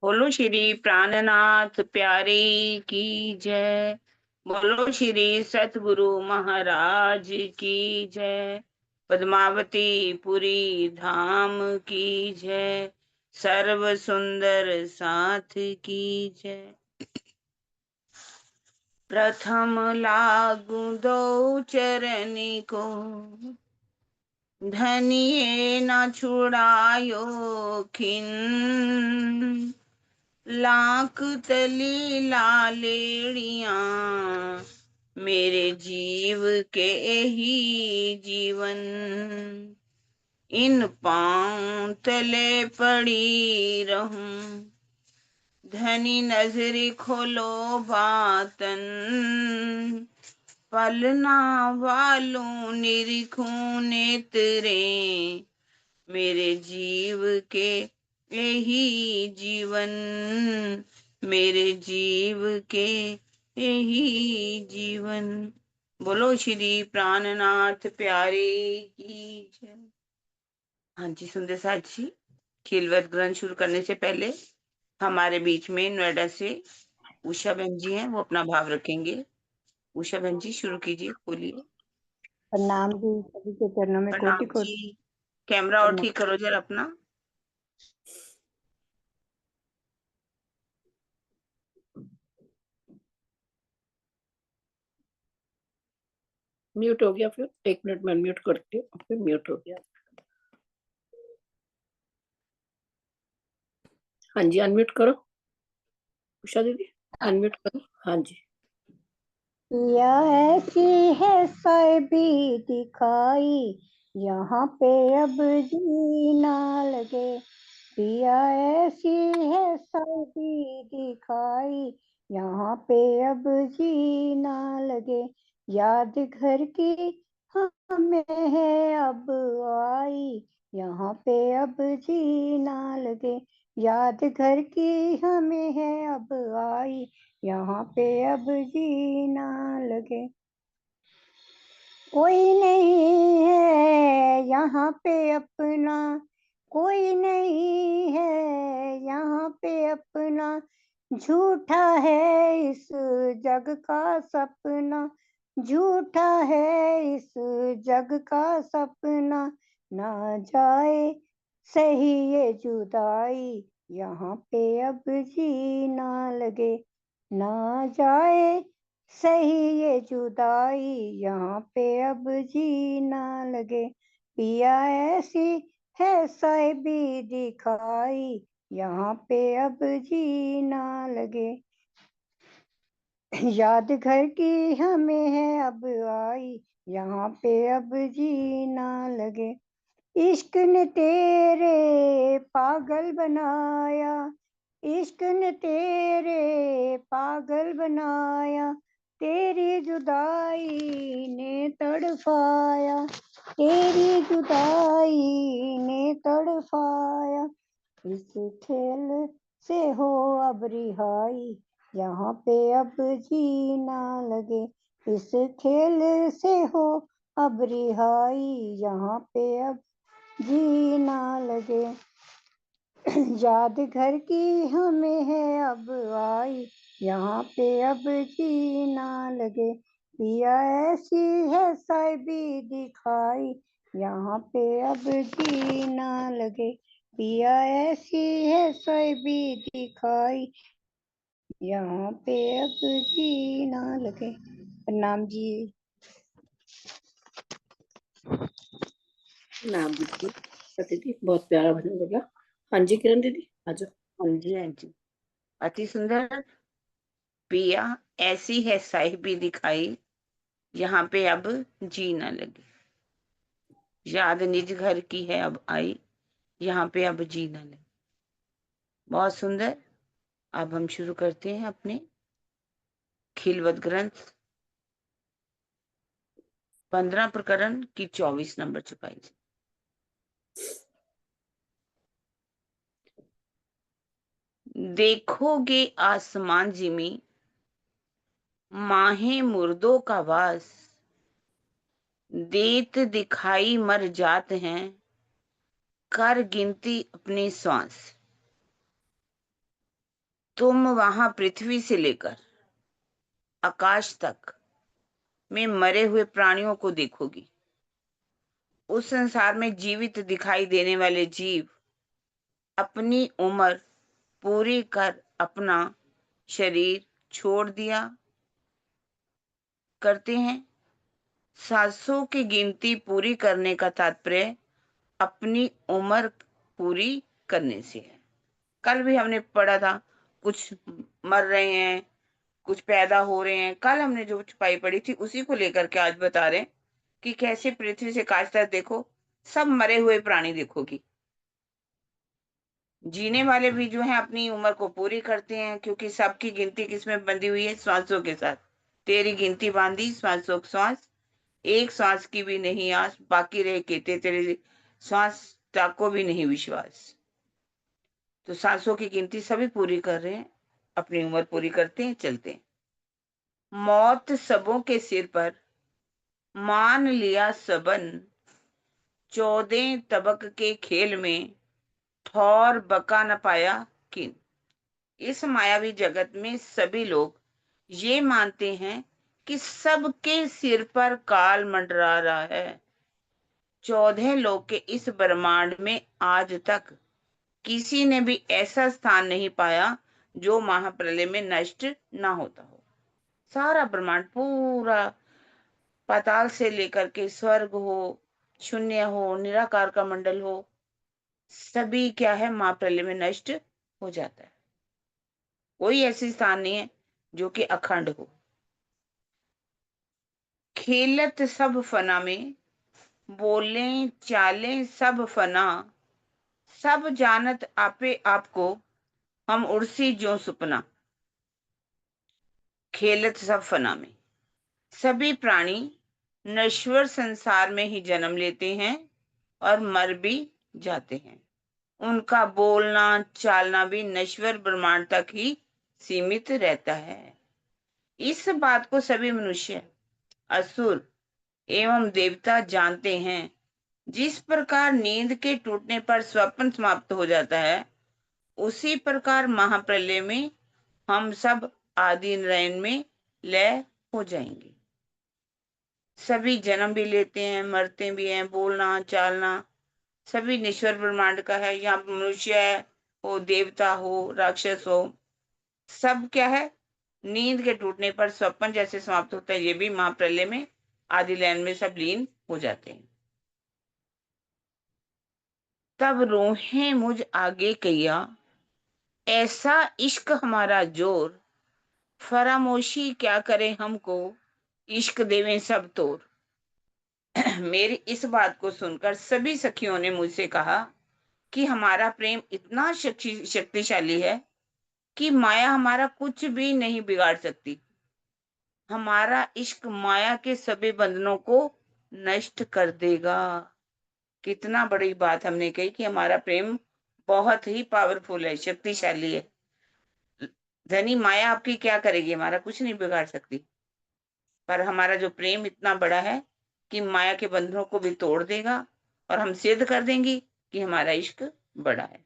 बोलो श्री प्राणनाथ प्यारे की जय। बोलो श्री सतगुरु महाराज की जय। पद्मावती पुरी धाम की जय। सर्व सुंदर साथ की जय। प्रथम लागू दो चरण को, धनिये न छुड़ायो खिन। लाख तली लालेड़िया, मेरे जीव के ही जीवन। इन पांव तले पड़ी रहूं, धनी नजरी खोलो बातन। पलना वालों निरीखूं नेत्रे, मेरे जीव के यही जीवन। मेरे जीव के यही जीवन। बोलो श्री प्राणनाथ प्यारे की जय। हाँ जी सुंदर साथ जी, खिलवत ग्रंथ शुरू करने से पहले हमारे बीच में नोएडा से उषा बहन जी हैं, वो अपना भाव रखेंगे। उषा बहन जी शुरू कीजिए, बोलिए। प्रणाम जी, सभी के चरणों में प्रणाम कोटि कोटि जी। कैमरा और ठीक करो जरा अपना। म्यूट हो गया, फिर 1 मिनट में म्यूट करती हूँ, फिर म्यूट हो गया। हाँ जी, अनम्यूट करो उषा दीदी, अनम्यूट करो। हाँ जी। या ऐसी है साहिबी दिखाई, यहाँ पे अब जी ना लगे। पिया ऐसी है साहिबी दिखाई, यहाँ पे अब जी ना लगे। याद घर की हमें है अब आई, यहाँ पे अब जी ना लगे। याद घर की हमें है अब आई, यहाँ पे अब जी ना लगे। कोई नहीं है यहाँ पे अपना, कोई नहीं है यहाँ पे अपना। झूठा है इस जग का सपना, झूठा है इस जग का सपना। ना जाए सही ये जुदाई, यहाँ पे अब जी ना लगे। ना जाए सही ये जुदाई, यहाँ पे अब जी ना लगे। पिया ऐसी है साहिबी दिखाई, यहाँ पे अब जी ना लगे। याद घर की हमें है अब आई, यहाँ पे अब जी ना लगे। इश्क ने तेरे पागल बनाया, इश्क ने तेरे पागल बनाया। तेरी जुदाई ने तड़फाया, तेरी जुदाई ने तड़फाया। इस खेल से हो अब रिहाई, यहाँ पे अब जी ना लगे। इस खेल से हो अब रिहाई, यहाँ पे अब जी ना लगे। याद घर की हमें है अब आई, यहाँ पे अब जी ना लगे। पिया ऐसी है साहिबी दिखाई, यहाँ पे अब जी ना लगे। पिया ऐसी है साहिबी दिखाई, यहाँ पे अब जी ना लगे। प्रणाम जी। नाम दीदी, बहुत प्यारा भजन बोला। हाँ जी किरण दीदी आ जाओ। हाँ जी हाँ जी, अति सुंदर। पिया ऐसी है साहिबी दिखाई, यहाँ पे अब जी न लगे। याद निज घर की है अब आई, यहाँ पे अब जी न लगे। बहुत सुंदर। अब हम शुरू करते हैं अपने खिलवत ग्रंथ 15 प्रकरण की 24 नंबर चुकाई। देखोगे आसमान जिमी, माहे मुर्दों का वास। देत दिखाई मर जात हैं, कर गिनती अपनी श्वास। तुम वहां पृथ्वी से लेकर आकाश तक में मरे हुए प्राणियों को देखोगी। उस संसार में जीवित दिखाई देने वाले जीव अपनी उम्र पूरी कर अपना शरीर छोड़ दिया करते हैं। 700 की गिनती पूरी करने का तात्पर्य अपनी उम्र पूरी करने से है। कल भी हमने पढ़ा था, कुछ मर रहे हैं, कुछ पैदा हो रहे हैं। कल हमने जो छुपाई पढ़ी थी उसी को लेकर के आज बता रहे हैं कि कैसे पृथ्वी से काश तक देखो, सब मरे हुए प्राणी देखोगी। जीने वाले भी जो है अपनी उम्र को पूरी करते हैं, क्योंकि सबकी गिनती किसमें बंधी हुई है? श्वासों के साथ। तेरी गिनती बांधी श्वासों श्वास, एक श्वास की भी नहीं आस, बाकी रहे कहते तेरे श्वास को भी नहीं विश्वास। तो सांसों की गिनती सभी पूरी कर रहे हैं, अपनी उम्र पूरी करते हैं, चलते हैं। मौत सबों के सिर पर, मान लिया सबन, 14 तबक के खेल में ठौर बका न पाया किन। इस मायावी जगत में सभी लोग ये मानते हैं कि सबके सिर पर काल मंडरा रहा है। 14 लोग के इस ब्रह्मांड में आज तक किसी ने भी ऐसा स्थान नहीं पाया जो महाप्रलय में नष्ट ना होता हो। सारा ब्रह्मांड पूरा, पाताल से लेकर के स्वर्ग हो, शून्य हो, निराकार का मंडल हो, सभी क्या है? महाप्रलय में नष्ट हो जाता है। कोई ऐसी स्थान नहीं है जो कि अखंड हो। खेलत सब फना में, बोले चाले सब फना, सब जानत आपे आपको, हम उड़सी जो सुपना। खेलत सब फना में, सभी प्राणी नश्वर संसार में ही जन्म लेते हैं और मर भी जाते हैं। उनका बोलना चालना भी नश्वर ब्रह्मांड तक ही सीमित रहता है। इस बात को सभी मनुष्य, असुर एवं देवता जानते हैं। जिस प्रकार नींद के टूटने पर स्वप्न समाप्त हो जाता है, उसी प्रकार महाप्रलय में हम सब आदि नयन में लय हो जाएंगे। सभी जन्म भी लेते हैं, मरते भी हैं, बोलना चालना सभी नश्वर ब्रह्मांड का है। यहाँ मनुष्य हो, देवता हो, राक्षस हो, सब क्या है? नींद के टूटने पर स्वप्न जैसे समाप्त होता है, ये भी महाप्रलय में आदि लयन में सब लीन हो जाते हैं। तब रोहे मुझ आगे कैया, ऐसा इश्क हमारा जोर, फरामोशी क्या करे हमको, इश्क देवें सब तोर। मेरी इस बात को सुनकर सभी सखियों ने मुझसे कहा कि हमारा प्रेम इतना शक्तिशाली है कि माया हमारा कुछ भी नहीं बिगाड़ सकती। हमारा इश्क माया के सभी बंधनों को नष्ट कर देगा। कितना बड़ी बात हमने कही कि हमारा प्रेम बहुत ही पावरफुल है, शक्तिशाली है। धनी माया आपकी क्या करेगी? हमारा कुछ नहीं बिगाड़ सकती। पर हमारा जो प्रेम इतना बड़ा है कि माया के बंधनों को भी तोड़ देगा और हम सिद्ध कर देंगे कि हमारा इश्क बड़ा है।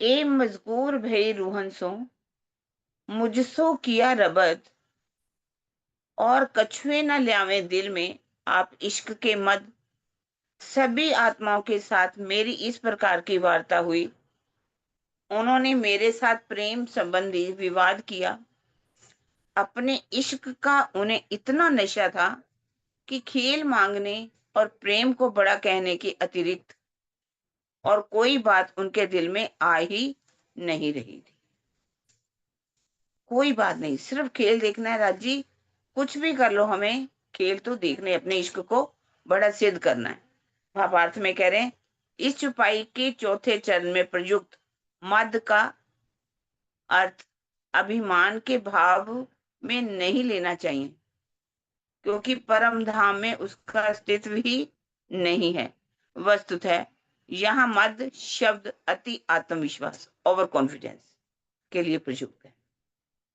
ए मजबूर भई रूहन सो, मुझसो किया रबद, और कछुए न ल्यावे दिल में आप इश्क के मद। सभी आत्माओं के साथ मेरी इस प्रकार की वार्ता हुई। उन्होंने मेरे साथ प्रेम संबंधी विवाद किया। अपने इश्क का उन्हें इतना नशा था कि खेल मांगने और प्रेम को बड़ा कहने के अतिरिक्त और कोई बात उनके दिल में आ ही नहीं रही थी। कोई बात नहीं, सिर्फ खेल देखना है। राजी कुछ भी कर लो, हमें खेल तो देखने, अपने इश्क को बड़ा सिद्ध करना है। भावार्थ में कह रहे हैं, इस चुपाई के चौथे चरण में प्रयुक्त मद का अर्थ अभिमान के भाव में नहीं लेना चाहिए, क्योंकि परम धाम में उसका अस्तित्व ही नहीं है। वस्तुतः यहाँ मद शब्द अति आत्मविश्वास, ओवर कॉन्फिडेंस के लिए प्रयुक्त है।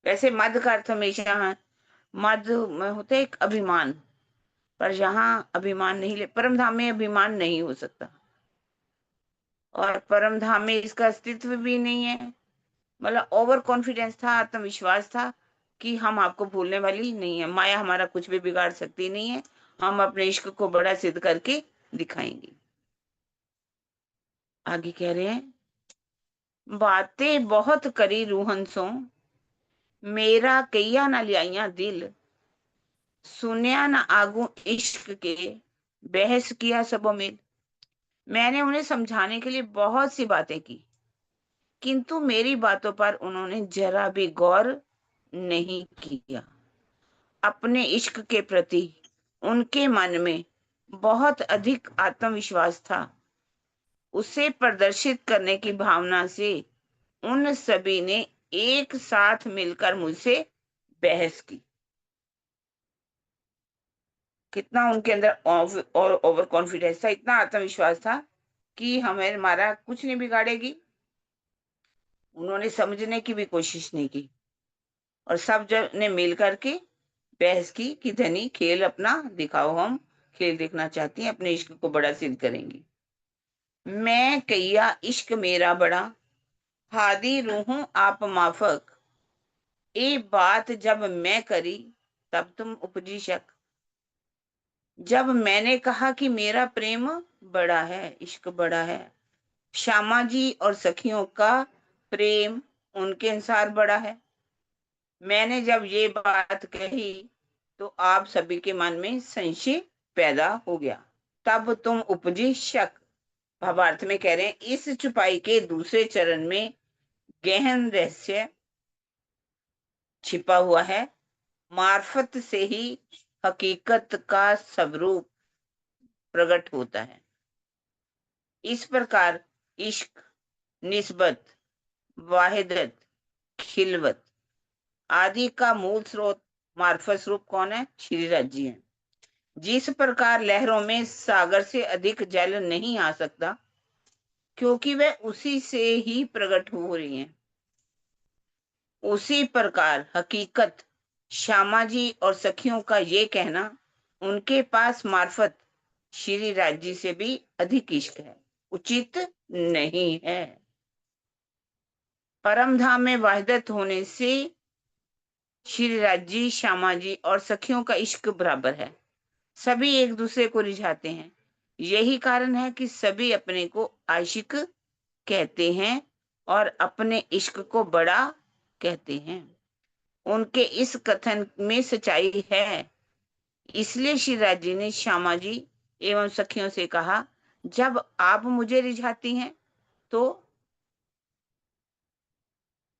वैसे मद का अर्थ हमेशा मद में होता है एक अभिमान, पर यहाँ अभिमान नहीं ले, परम धाम में अभिमान नहीं हो सकता। और परम धाम में इसका अस्तित्व भी नहीं है। मतलब ओवर कॉन्फिडेंस था, आत्मविश्वास था कि हम आपको भूलने वाली नहीं है, माया हमारा कुछ भी बिगाड़ सकती नहीं है, हम अपने इश्क को बड़ा सिद्ध करके दिखाएंगे। आगे कह रहे हैं, बातें बहुत करी रूहंसों, मेरा कईया न लियाइया दिल, सुनिया न आगू इश्क के, बहस किया सबो मिल। मैंने उन्हें समझाने के लिए बहुत सी बातें की, किंतु मेरी बातों पर उन्होंने जरा भी गौर नहीं किया। अपने इश्क के प्रति उनके मन में बहुत अधिक आत्मविश्वास था। उसे प्रदर्शित करने की भावना से उन सभी ने एक साथ मिलकर मुझसे बहस की। कितना उनके अंदर और ओवर कॉन्फिडेंस था, इतना आत्मविश्वास था कि हमें हमारा कुछ नहीं बिगाड़ेगी। उन्होंने समझने की भी कोशिश नहीं की और सब जन ने मिल करके बहस की कि धनी खेल अपना दिखाओ, हम खेल देखना चाहती हैं, अपने इश्क को बड़ा सिद्ध करेंगी। मैं कहिया इश्क मेरा बड़ा, हादी रूहूं आप माफक, ये बात जब मैं करी तब तुम उपजी शक। जब मैंने कहा कि मेरा प्रेम बड़ा है, इश्क बड़ा है, श्यामा जी और सखियों का प्रेम उनके अनुसार बड़ा है, मैंने जब ये बात कही तो आप सभी के मन में संशय पैदा हो गया। तब तुम उपजी शक। भावार्थ में कह रहे हैं, इस चुपाई के दूसरे चरण में गहन रहस्य छिपा हुआ है। मार्फत से ही हकीकत का स्वरूप प्रकट होता है। इस प्रकार इश्क, निस्बत, वाहिदत, खिलवत आदि का मूल स्रोत मार्फत स्वरूप कौन है? श्री राज जी है। जिस प्रकार लहरों में सागर से अधिक जल नहीं आ सकता, क्योंकि वह उसी से ही प्रकट हो रही हैं, उसी प्रकार हकीकत, श्यामा जी और सखियों का ये कहना, उनके पास मार्फत श्री राज जी से भी अधिक इश्क है, उचित नहीं है। परम धाम में वाहिदत होने से श्री राज जी, श्यामा जी और सखियों का इश्क बराबर है, सभी एक दूसरे को रिझाते हैं। यही कारण है कि सभी अपने को आशिक कहते हैं और अपने इश्क को बड़ा कहते हैं। उनके इस कथन में सच्चाई है। इसलिए श्री राज जी ने श्यामा जी एवं सखियों से कहा, जब आप मुझे रिझाती हैं तो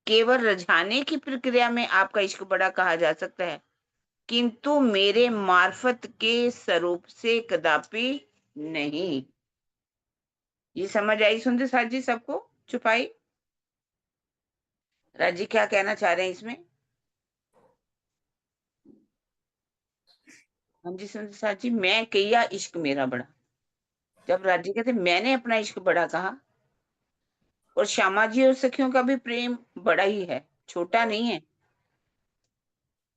केवल रिझाने की प्रक्रिया में आपका इश्क बड़ा कहा जा सकता है, किंतु मेरे मार्फत के स्वरूप से कदापि नहीं। ये समझ आई सुंदर साथ जी सबको? छुपाई राज जी क्या कहना चाह रहे हैं इसमें? हम जी सुंदर साथ जी, मैं किया इश्क मेरा बड़ा। जब राज जी कहते मैंने अपना इश्क बड़ा कहा, और श्यामा जी और सखियों का भी प्रेम बड़ा ही है, छोटा नहीं है।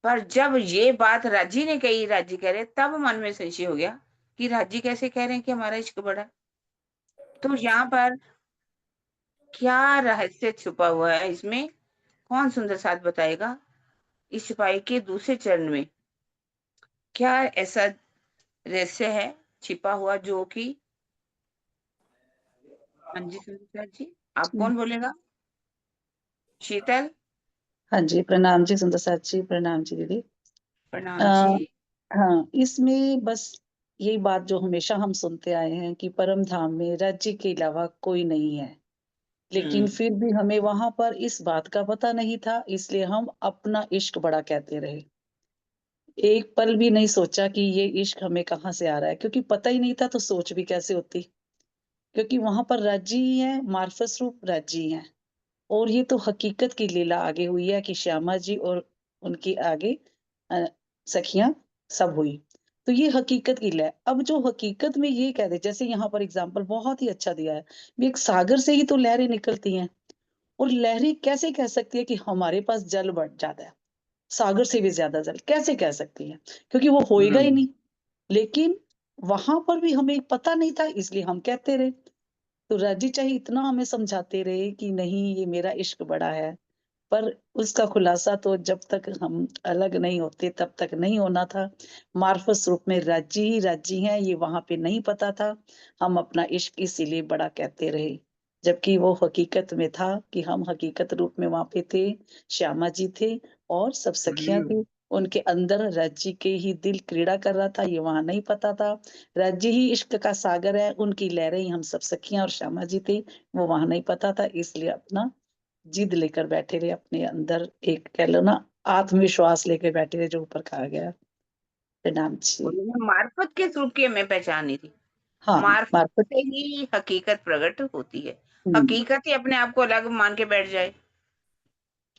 पर जब ये बात राजी ने कही, राजी कह रहे, तब मन में संशय हो गया कि राजी कैसे कह रहे हैं कि हमारा इश्क बड़ा। तो यहाँ पर क्या रहस्य छुपा हुआ है इसमें, कौन सुंदर साथ बताएगा? इस सिपाही के दूसरे चरण में क्या ऐसा रहस्य है छिपा हुआ जो कि, हाँ जी सुंदर साथ जी, आप कौन बोलेगा? शीतल? हाँ जी, प्रणाम जी सुंदर साथ जी, प्रणाम जी दीदी। प्रणाम आ, जी। हाँ, इसमें बस यही बात जो हमेशा हम सुनते आए हैं कि परम धाम में राज्य के अलावा कोई नहीं है, लेकिन हम्म। फिर भी हमें वहां पर इस बात का पता नहीं था, इसलिए हम अपना इश्क बड़ा कहते रहे। एक पल भी नहीं सोचा कि ये इश्क हमें कहाँ से आ रहा है, क्योंकि पता ही नहीं था तो सोच भी कैसे होती। क्योंकि वहां पर राज्य ही है, मार्फत स्वरूप राज्य ही है। और ये तो हकीकत की लीला आगे हुई है कि श्यामा जी और उनकी आगे अ, सखियां सब हुई। तो ये हकीकत की लय। अब जो हकीकत में ये कह दे, जैसे यहाँ पर एग्जाम्पल बहुत ही अच्छा दिया है, भी एक सागर से ही तो लहरें निकलती हैं, और लहरें कैसे कह सकती है कि हमारे पास जल बढ़ जाता है, सागर से भी ज्यादा जल कैसे कह सकती है? क्योंकि वो होएगा ही हम्म। नहीं। लेकिन वहां पर भी हमें पता नहीं था, इसलिए हम कहते रहे। तो राजी चाहे इतना हमें समझाते रहे कि नहीं ये मेरा इश्क बड़ा है, पर उसका खुलासा तो जब तक हम अलग नहीं होते तब तक नहीं होना था। मार्फत स्वरूप में राजी ही राजी हैं ये वहाँ पे नहीं पता था। हम अपना इश्क इसीलिए बड़ा कहते रहे। जबकि वो हकीकत में था कि हम हकीकत रूप में वहाँ पे थे, श्यामा जी थे और सब सखियाँ थी। उनके अंदर राज्य के ही दिल क्रीड़ा कर रहा था, ये वहाँ नहीं पता था। राज्य ही इश्क का सागर है, उनकी लहरें ही हम सब सखियाँ और श्यामा जी थे, वो वहाँ नहीं पता था। इसलिए अपना जिद लेकर बैठे रहे अपने अंदर, एक कह लो ना आत्मविश्वास लेके बैठे रहे, जो ऊपर कहा गया। प्रणाम जी। उन्होंने मार्फत के स्वरूप की हमें पहचानी थी। हाँ, मार्फत मार्फत। से ही हकीकत प्रकट होती है। हुँ, हकीकत ही अपने आप को अलग मान के बैठ जाए,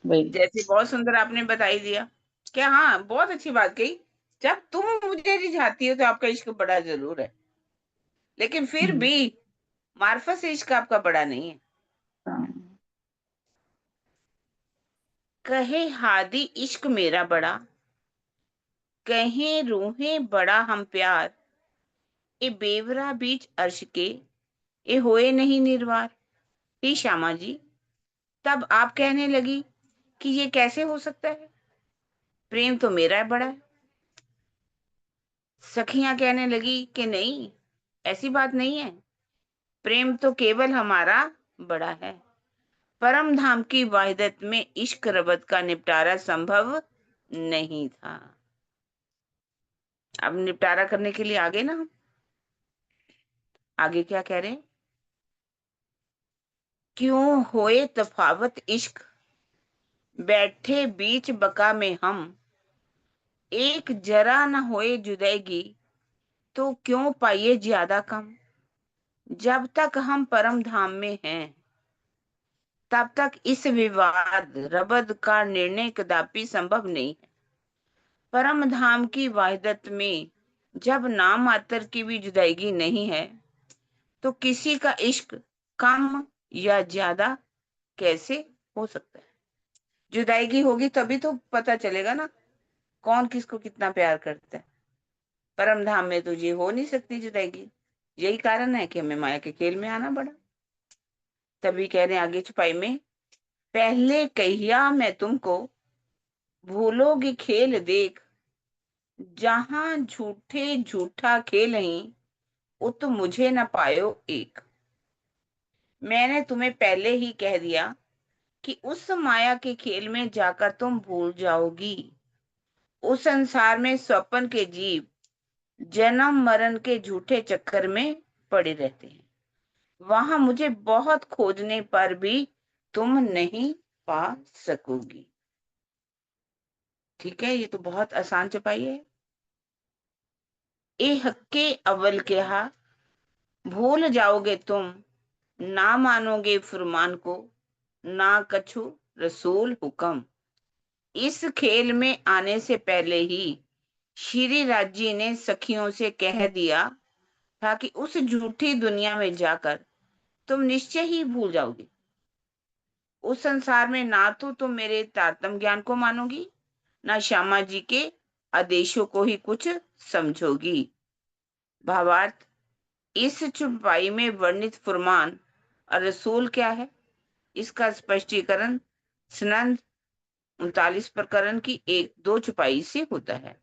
वही। जैसे बहुत सुंदर आपने बताई दिया। क्या, हाँ, बहुत अच्छी बात कही। जब तुम मुझे रिझाती हो तो आपका इश्क बड़ा जरूर है, लेकिन फिर हुँ, भी मार्फत से इश्क आपका बड़ा नहीं है। हाँ, कहे हादी इश्क मेरा बड़ा, कहें रूहें बड़ा हम प्यार, ए बेवरा बीच अर्श के, ए होए नहीं निर्वार। हे श्यामा जी, तब आप कहने लगी कि ये कैसे हो सकता है, प्रेम तो मेरा बड़ा है। सखियां कहने लगी कि नहीं, ऐसी बात नहीं है, प्रेम तो केवल हमारा बड़ा है। परम धाम की वाहिदत में इश्क रबत का निपटारा संभव नहीं था। अब निपटारा करने के लिए आगे ना, आगे क्या कह रहे हैं, क्यों होए तफावत इश्क, बैठे बीच बका में हम, एक जरा न होए जुदैगी, तो क्यों पाइए ज्यादा कम। जब तक हम परम धाम में हैं, तब तक इस विवाद रबद का निर्णय कदापि संभव नहीं है। परम धाम की वाहिदत में जब नाम मात्र की भी जुदाईगी नहीं है, तो किसी का इश्क कम या ज्यादा कैसे हो सकता है। जुदाईगी होगी तभी तो पता चलेगा ना, कौन किसको कितना प्यार करता है। परम धाम में तो ये हो नहीं सकती जुदाईगी। यही कारण है कि हमें माया के खेल में आना पड़ा। तभी कह रहे हैं आगे छुपाई में, पहले कहिया मैं तुमको, भूलोगी खेल देख, जहां झूठे झूठा खेल ही, उत मुझे न पायो एक। मैंने तुम्हें पहले ही कह दिया कि उस माया के खेल में जाकर तुम भूल जाओगी। उस संसार में स्वप्न के जीव जन्म मरण के झूठे चक्कर में पड़े रहते हैं। वहां मुझे बहुत खोजने पर भी तुम नहीं पा सकोगी। ठीक है, ये तो बहुत आसान चपाई है। ए हक्के अव्वल के हा, भूल जाओगे तुम, ना मानोगे फरमान को, ना कछु रसूल हुक्म। इस खेल में आने से पहले ही श्री राजी ने सखियों से कह दिया था कि उस झूठी दुनिया में जाकर तुम निश्चय ही भूल जाओगे। उस संसार में ना तो तुम मेरे तारतम ज्ञान को मानोगी, ना श्यामा जी के आदेशों को ही कुछ समझोगी। भावार्थ, इस चुपाई में वर्णित फरमान और रसूल क्या है, इसका स्पष्टीकरण स्नंद 39 प्रकरण की 1-2 छुपाई से होता है।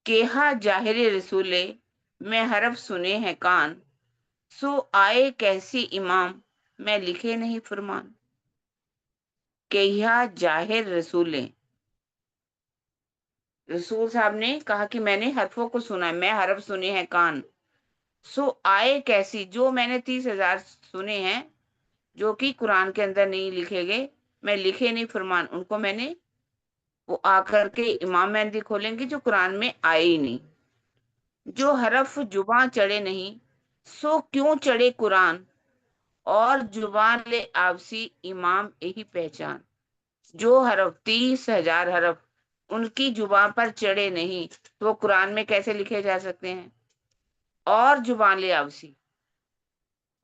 केहा जाहिर रसूले, मैं हरफ सुने हैं कान, सो आए कैसी इमाम, मैं लिखे नहीं फरमान। केहा जाहिर रसूले, रसूल साहब ने कहा कि मैंने हरफों को सुना है, मैं हरफ सुने हैं कान, सो आए कैसी, जो मैंने 30,000 सुने हैं जो कि कुरान के अंदर नहीं लिखे गए, मैं लिखे नहीं फरमान, उनको मैंने, वो आकर के इमाम मेहंदी खोलेंगे जो कुरान में आए ही नहीं। जो हरफ जुबां चढ़े नहीं, सो क्यों चढ़े कुरान, और जुबान ले आपसी इमाम यही पहचान। जो हरफ 30,000 हरफ उनकी जुबान पर चढ़े नहीं, तो वो कुरान में कैसे लिखे जा सकते हैं। और जुबान ले आपसी,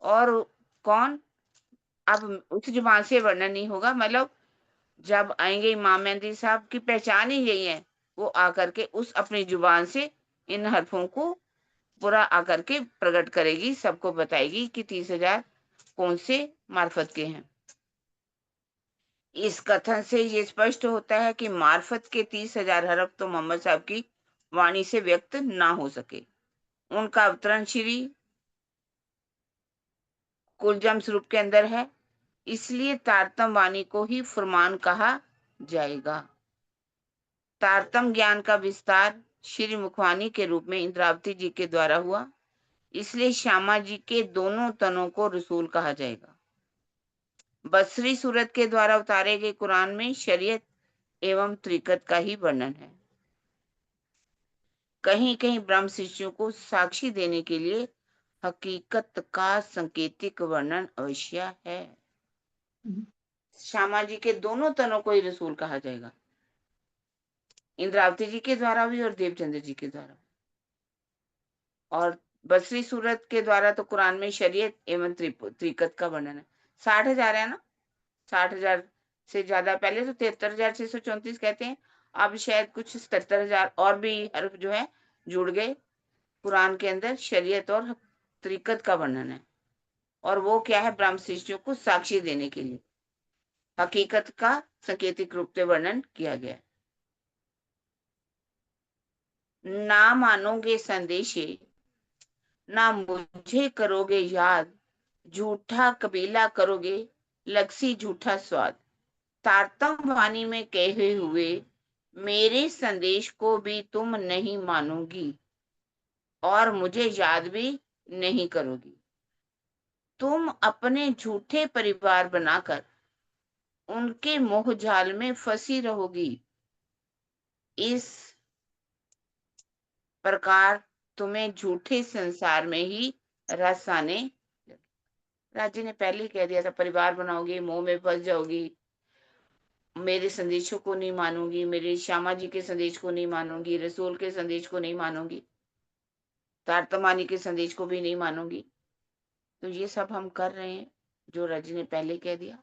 और कौन, अब उस जुबान से वर्णन नहीं होगा, मतलब जब आएंगे इमाम मेहंदी साहब की पहचान ही यही है, वो आकर के उस अपनी जुबान से इन हरफों को पूरा आकर के प्रकट करेगी, सबको बताएगी कि 30,000 कौन से मार्फत के हैं। इस कथन से ये स्पष्ट होता है कि मार्फत के 30,000 हरफ तो मोहम्मद साहब की वाणी से व्यक्त ना हो सके। उनका अवतरण श्री कुलजम स्वरूप के अंदर है, इसलिए तारतम वाणी को ही फुरमान कहा जाएगा। तारतम ज्ञान का विस्तार श्री मुखवाणी के रूप में इंद्रावती जी के द्वारा हुआ, इसलिए श्यामा जी के दोनों तनों को रसूल कहा जाएगा। बसरी सूरत के द्वारा उतारे गए कुरान में शरीयत एवं त्रिकत का ही वर्णन है। कहीं कहीं ब्रह्म शिष्यों को साक्षी देने के लिए हकीकत का संकेतिक वर्णन अवश्य है। श्यामा जी के दोनों तनों को ही रसूल कहा जाएगा, इंद्रावती जी के द्वारा भी और देवचंद्र जी के द्वारा। और बसरी सूरत के द्वारा तो कुरान में शरीयत एवं त्रिकत का वर्णन है। 60,000 है ना, 60,000 से ज्यादा। पहले तो 73,634 कहते हैं, अब शायद कुछ 77,000 और भी हर्फ जो है जुड़ गए कुरान के अंदर। शरीयत और त्रिकत का वर्णन है, और वो क्या है, ब्रह्म शिष्यों को साक्षी देने के लिए हकीकत का सांकेतिक रूप से वर्णन किया गया है। ना मानोगे संदेशे, ना मुझे करोगे याद, झूठा कबीला करोगे लगसी झूठा स्वाद। तारतम वाणी में कहे हुए मेरे संदेश को भी तुम नहीं मानोगी और मुझे याद भी नहीं करोगी। तुम अपने झूठे परिवार बनाकर उनके मोह जाल में फंसी रहोगी। इस प्रकार तुम्हें झूठे संसार में ही रस आने लगे। राजी ने पहले ही कह दिया था, परिवार बनाओगी, मोह में फंस जाओगी, मेरे संदेशों को नहीं मानूंगी, मेरे श्यामा जी के संदेश को नहीं मानूंगी, रसूल के संदेश को नहीं मानूंगी, तारतमानी के संदेश को भी नहीं मानूंगी। तो ये सब हम कर रहे हैं जो रजी ने पहले कह दिया।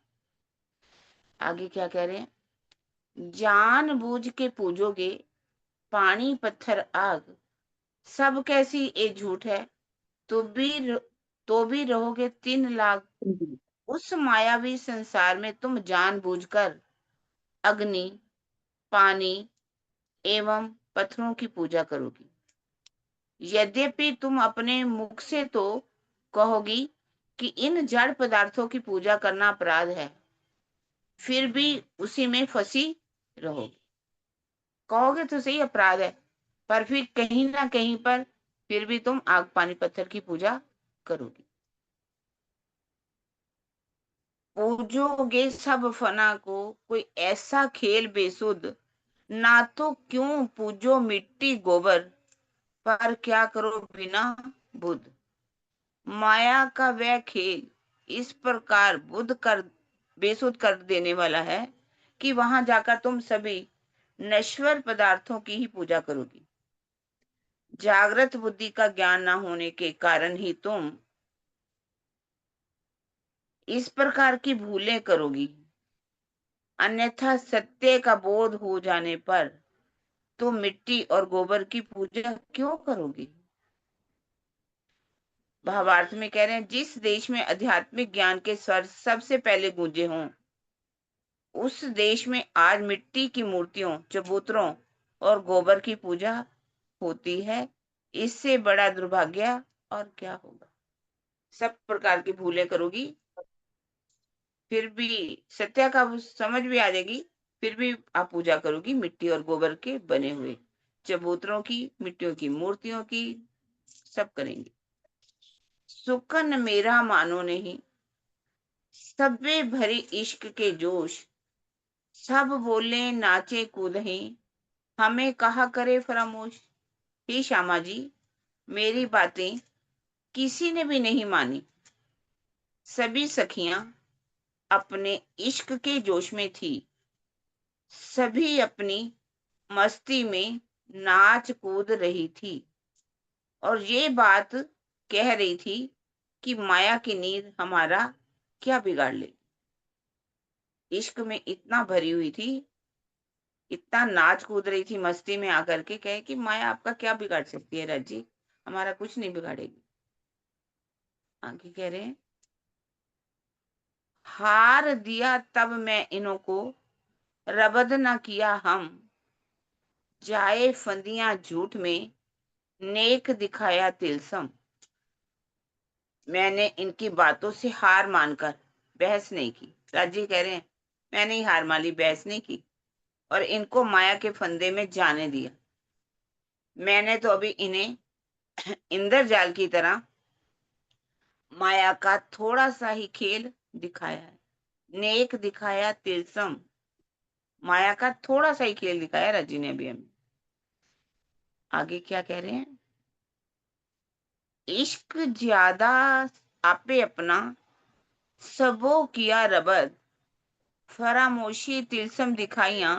आगे क्या कह रहे हैं, जानबूझ के पूजोगे पानी पत्थर आग, सब कैसी ये झूठ है, तो भी रहोगे 3 लाख। उस मायावी संसार में तुम जानबूझकर अग्नि, पानी एवं पत्थरों की पूजा करोगी। यद्यपि तुम अपने मुख से तो कहोगी कि इन जड़ पदार्थों की पूजा करना अपराध है, फिर भी उसी में फंसी रहोगी। कहोगे तो सही अपराध है, पर फिर कहीं ना कहीं पर फिर भी तुम आग पानी पत्थर की पूजा करोगी। पूजोगे सब फना को, कोई ऐसा खेल बेसुध, ना तो क्यों पूजो मिट्टी गोबर, पर क्या करो बिना बुध। माया का वह खेल इस प्रकार बुध कर बेसुध कर देने वाला है कि वहां जाकर तुम सभी नश्वर पदार्थों की ही पूजा करोगी। जागृत बुद्धि का ज्ञान न होने के कारण ही तुम इस प्रकार की भूलें करोगी, अन्यथा सत्य का बोध हो जाने पर तुम मिट्टी और गोबर की पूजा क्यों करोगी। भावार्थ में कह रहे हैं, जिस देश में आध्यात्मिक ज्ञान के स्वर सबसे पहले गूंजे हों, उस देश में आज मिट्टी की मूर्तियों, चबूतरों और गोबर की पूजा होती है। इससे बड़ा दुर्भाग्य और क्या होगा। सब प्रकार की भूलें करोगी, फिर भी सत्य का समझ भी आ जाएगी, फिर भी आप पूजा करोगी मिट्टी और गोबर के बने हुए चबूतरों की, मिट्टियों की मूर्तियों की, सब करेंगे। सुकन मेरा मानो नहीं, सबे भरे इश्क के जोश, सब बोले नाचे कूदे, हमें कहा करे फरामोश। हे श्यामा जी, मेरी बातें किसी ने भी नहीं मानी। सभी सखियां अपने इश्क के जोश में थी, सभी अपनी मस्ती में नाच कूद रही थी और ये बात कह रही थी कि माया की नींद हमारा क्या बिगाड़ ले। इश्क में इतना भरी हुई थी, इतना नाच कूद रही थी मस्ती में आकर के, कहे कि माया आपका क्या बिगाड़ सकती है राजी, हमारा कुछ नहीं बिगाड़ेगी। आगे कह रहे हैं, हार दिया तब मैं इन्हों को, रबद न किया हम, जाए फंदियां झूठ में, नेक दिखाया तिलसम। मैंने इनकी बातों से हार मानकर बहस नहीं की। राजी कह रहे हैं मैंने ही हार मान ली, बहस नहीं की और इनको माया के फंदे में जाने दिया। मैंने तो अभी इन्हें इंद्रजाल की तरह माया का थोड़ा सा ही खेल दिखाया है, नेक दिखाया तिलसम। माया का थोड़ा सा ही खेल दिखाया रजी ने अभी हमें। आगे क्या कह रहे हैं? इश्क ज्यादा आपे अपना, सबो किया रबद, फरामोशी तिलसम दिखाइया,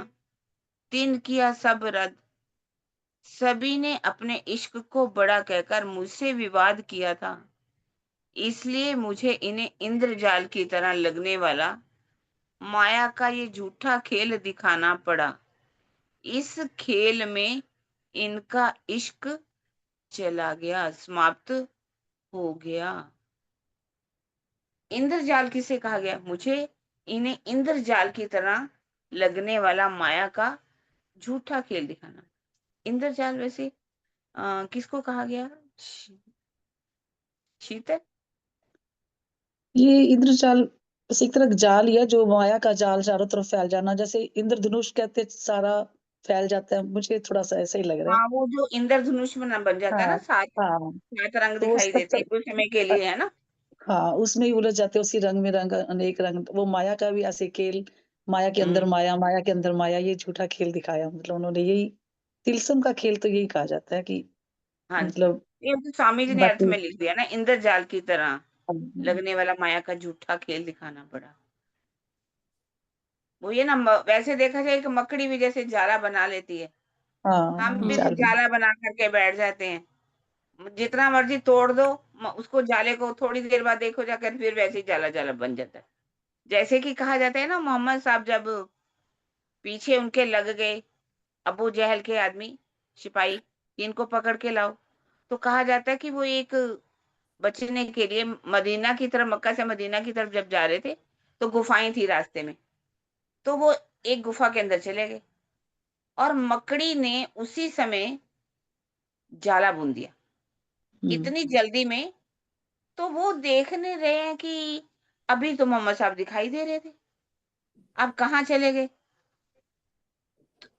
तिन किया सब रद। सभी ने अपने इश्क को बड़ा कहकर मुझसे विवाद किया था, इसलिए मुझे इन्हें इंद्रजाल की तरह लगने वाला माया का ये झूठा खेल दिखाना पड़ा। इस खेल में इनका इश्क चला गया, समाप्त हो गया। इंद्रजाल किसे कहा गया? मुझे इन्हें इंद्रजाल की तरह लगने वाला माया का झूठा खेल दिखाना। इंद्रजाल वैसे किसको कहा गया? शीतल? ये इंद्रजाल बस एक तरह का जाल ही है, जो माया का जाल चारों तरफ फैल जाना, जैसे इंद्रधनुष कहते सारा फैल जाता है, मुझे थोड़ा सा ऐसा ही लग रहा है। हाँ, वो जो इंद्रधनुष बन जाता है ना, हाँ सात हाँ, सात रंग तो दिखाई सब देते हैं कुछ समय के लिए, है ना? हाँ, उसमें ही उलझ जाते हैं, उसी रंग में रंग, अनेक रंग। वो माया का भी ऐसे खेल, माया के अंदर हम्म, माया, माया के अंदर माया, ये झूठा खेल दिखाया। मतलब उन्होंने यही तिलस्म का खेल तो यही कहा जाता है कि हाँ जी। मतलब ये तो स्वामी जी ने अर्थ बाकी में लिख दिया ना, इंद्रजाल की तरह लगने वाला माया का झूठा खेल दिखाना पड़ा। वो ये ना, वैसे देखा जाए कि मकड़ी भी जैसे जाला बना लेती है, हम हाँ, भी तो हम्म, चाल जाला बना करके बैठ जाते हैं। जितना मर्जी तोड़ दो, उसको जाले को थोड़ी देर बाद देखो जाकर फिर वैसे ही जाला जाला बन जाता है। जैसे कि कहा जाता है ना, मोहम्मद साहब जब पीछे उनके लग गए, अबू जहल के आदमी सिपाही, कि इनको पकड़ के लाओ, तो कहा जाता है कि वो एक बचने के लिए मदीना की तरफ, मक्का से मदीना की तरफ जब जा रहे थे, तो गुफाएं थी रास्ते में, तो वो एक गुफा के अंदर चले गए और मकड़ी ने उसी समय जाला बुन दिया, इतनी जल्दी में। तो वो देखने रहे हैं कि अभी तो मोहम्मद साहब दिखाई दे रहे थे, अब कहाँ चले गए?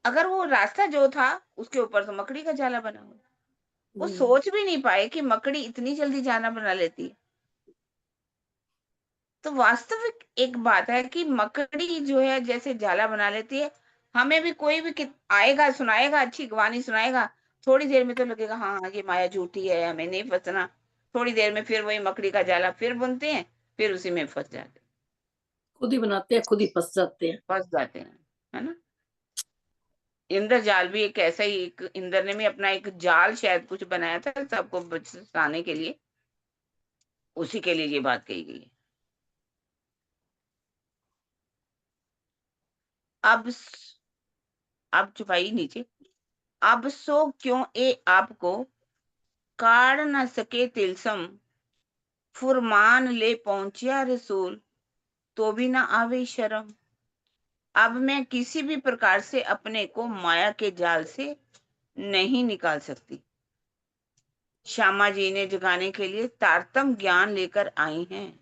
अगर वो रास्ता जो था उसके ऊपर तो मकड़ी का जाला बना हुआ, वो सोच भी नहीं पाए कि मकड़ी इतनी जल्दी जाना बना लेती है। तो वास्तविक एक बात है कि मकड़ी जो है जैसे जाला बना लेती है, हमें भी कोई भी आएगा सुनाएगा, अच्छी कहानी सुनाएगा, थोड़ी देर में तो लगेगा हाँ हाँ ये माया झूठी है, हमें नहीं फंसना। थोड़ी देर में फिर वही मकड़ी का जाला फिर बुनते हैं, फिर उसी में फंस जाते खुद ही बनाते हैं, खुद ही फंस जाते हैं। फंस जाते हैं, है ना? इंद्रजाल भी एक ऐसा ही, एक इंद्र ने भी अपना एक जाल शायद कुछ बनाया था सबको बचाने के लिए, उसी के लिए ये बात कही गई है। अब अब छुपाई नीचे। अब सो क्यों ए आपको, काढ़ न सके तिलसम, फुरमान ले पहुंचिया रसूल, तो भी ना आवे शर्म। अब मैं किसी भी प्रकार से अपने को माया के जाल से नहीं निकाल सकती। श्यामा जी ने जगाने के लिए तारतम ज्ञान लेकर आई हैं,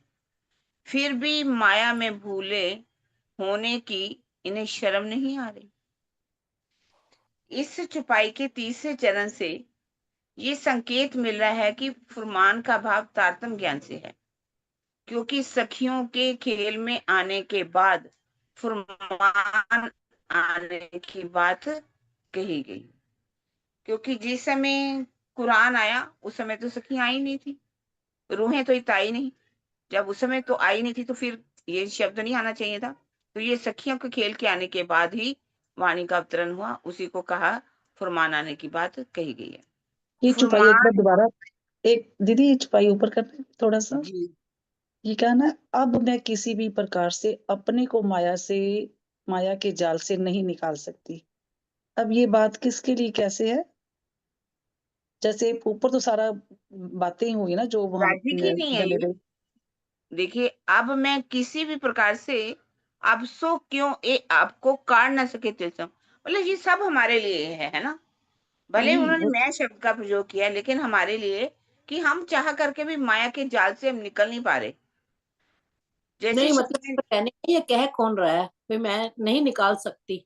फिर भी माया में भूले होने की इन्हें शर्म नहीं आ रही। इस छुपाई के तीसरे चरण से ये संकेत मिल रहा है कि फुरमान का भाव तारतम ज्ञान से है, क्योंकि सखियों के खेल में आने के बाद फुरमान आने की बात कही गई। क्योंकि जिस समय कुरान आया उस समय तो सखियां आई नहीं थी, रूहें तो इतना आई नहीं। जब उस समय तो आई नहीं थी तो फिर ये शब्द नहीं आना चाहिए था। तो ये सखियों के खेल के आने के बाद ही वाणी का अवतरण हुआ, उसी को कहा फुरमान आने की बात कही गई है। ये छुपाई एक बार फुरमान। दोबारा, एक दीदी ये छुपाई ऊपर करना है थोड़ा सा। जी। ये कहना है, अब मैं किसी भी प्रकार से अपने को माया के जाल से नहीं निकाल सकती। अब ये बात किसके लिए कैसे है? जैसे ऊपर तो सारा बातें ही हुई ना जो वहां राज्य की नहीं है बने ये, रहे। देखिए, अब मैं किसी भी प्रकार से अब सो क्यों ए आपको काढ़ ना सके तिलस्म, मतलब ये सब हमारे लिए है ना? भले नहीं उन्होंने वो मैं शब्द का प्रयोग किया, लेकिन हमारे लिए कि हम चाह करके भी माया के जाल से हम निकल नहीं पा रहे। जैसे नहीं मतलब शक्ति कहने का ये कह कौन रहा है कि मैं नहीं निकाल सकती?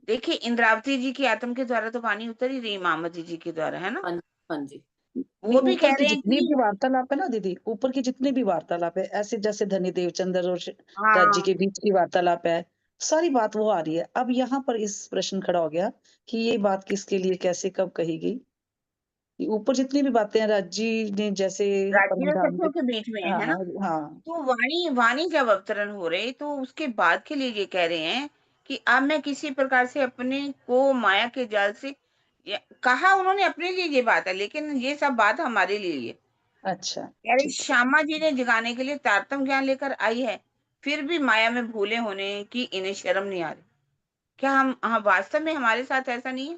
देखिए, इंद्रावती जी की आत्म के द्वारा तो वाणी उतर ही रही मामती जी के द्वारा, है ना? हाँ जी, हाँ जी। नहीं, वो भी ऊपर कह की रहे हैं जितनी कि भी वार्तालाप है ना दीदी, ऊपर की जितनी भी वार्तालाप है, ऐसे जैसे धनी देवचंद्र और राज जी हाँ, के बीच की वार्तालाप है, सारी बात वो आ रही है। अब यहाँ पर इस प्रश्न खड़ा हो गया कि ये बात किसके लिए, कैसे, कब कही गई? कि ऊपर जितनी भी बातें हैं, राज जी ने जैसे राज्य और परमधाम के सखियों के बीच में है ना? हाँ, हाँ, तो वाणी वाणी जब अवतरण हो रहे, तो उसके बाद के लिए ये कह रहे हैं कि अब मैं किसी प्रकार से अपने को माया के जाल से कहा उन्होंने अपने लिए ये बात है, लेकिन ये सब बात हमारे लिए है। अच्छा, कह रहे ठीक है। श्यामा जी ने जगाने के लिए तारतम ज्ञान लेकर आई है, फिर भी माया में भूले होने की इन्हें शर्म नहीं आ रही। क्या हम वास्तव में हमारे साथ ऐसा नहीं है?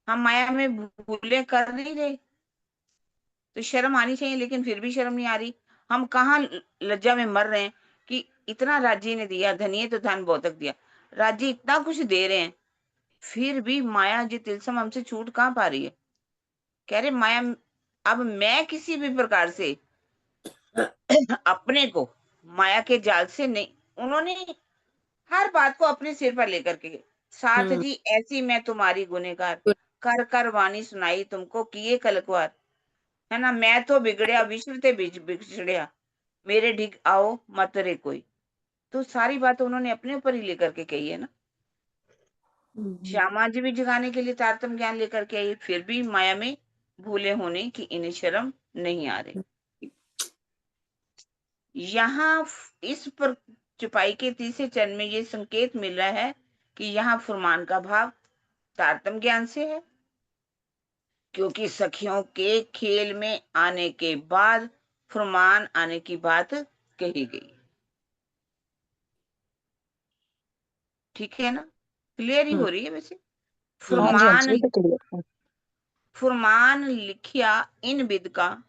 हम माया में भूले कर नहीं रहे, तो शर्म आनी चाहिए, लेकिन फिर भी शर्म नहीं आ रही। हम कहाँ लज्जा में मर रहे हैं कि इतना राज्य ने दिया, धनिये तो धन बहुतक दिया, राज्य इतना कुछ दे रहे हैं, फिर भी माया जी तिलस्म हमसे छूट कहाँ पा रही है? कह रहे माया, अब मैं किसी भी प्रकार से अपने को माया के जाल से नहीं, उन्होंने हर बात को अपने सिर पर लेकर के, साथ हुँ, जी ऐसी मैं तुम्हारी गुनहगार, कर कर वाणी सुनाई तुमको किए कलकवार, है ना? मैं तो बिगड़या विश्व ते बिछड़या, मेरे ढिग आओ मत रे कोई। तो सारी बात उन्होंने अपने ऊपर ही लेकर के कही है ना। हुँ, हुँ। श्यामा जी भी जगाने के लिए तारतम ज्ञान लेकर के आई, फिर भी माया में भूले होने की इन्हें शर्म नहीं आ रही। यहाँ इस पर चुपाई के तीसरे चरण में ये संकेत मिल रहा है कि यहाँ फुरमान का भाव तारतम ज्ञान से है, क्योंकि सखियों के खेल में आने के बाद फुरमान आने की बात कही गई। ठीक है ना? क्लियर ही हुँ, हो रही है वैसे। हाँ जी, हाँ फुरमान जी, ये तो क्लियर है। फुरमान लिखिया इन बिद का,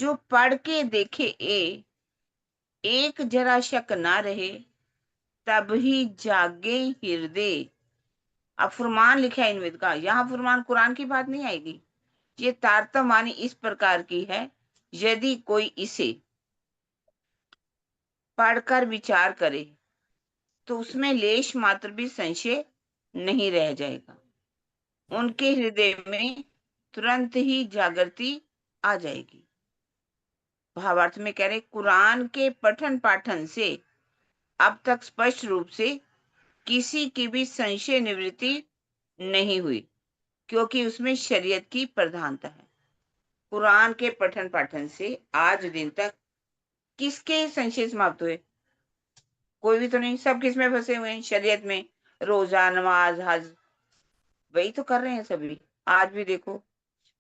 जो पढ़ के देखे एक जरा शक ना रहे, तब ही जागे हृदय। अब फुरमान लिखा है इन विद का, यहाँ फुरमान कुरान की बात नहीं आएगी। ये तारतम वाणी इस प्रकार की है, यदि कोई इसे पढ़कर विचार करे तो उसमें लेश मात्र भी संशय नहीं रह जाएगा, उनके हृदय में तुरंत ही जागृति आ जाएगी। भावार्थ में कह रहे कुरान के पठन पाठन से अब तक स्पष्ट रूप से किसी की भी संशय निवृत्ति नहीं हुई, क्योंकि उसमें शरीयत की प्रधानता है। कुरान के पठन पाठन से आज दिन तक किसके संशय समाप्त हुए? कोई भी तो नहीं, सब किस में फंसे हुए हैं? शरीयत में। रोजा, नमाज, हज, वही तो कर रहे हैं सभी। आज भी देखो,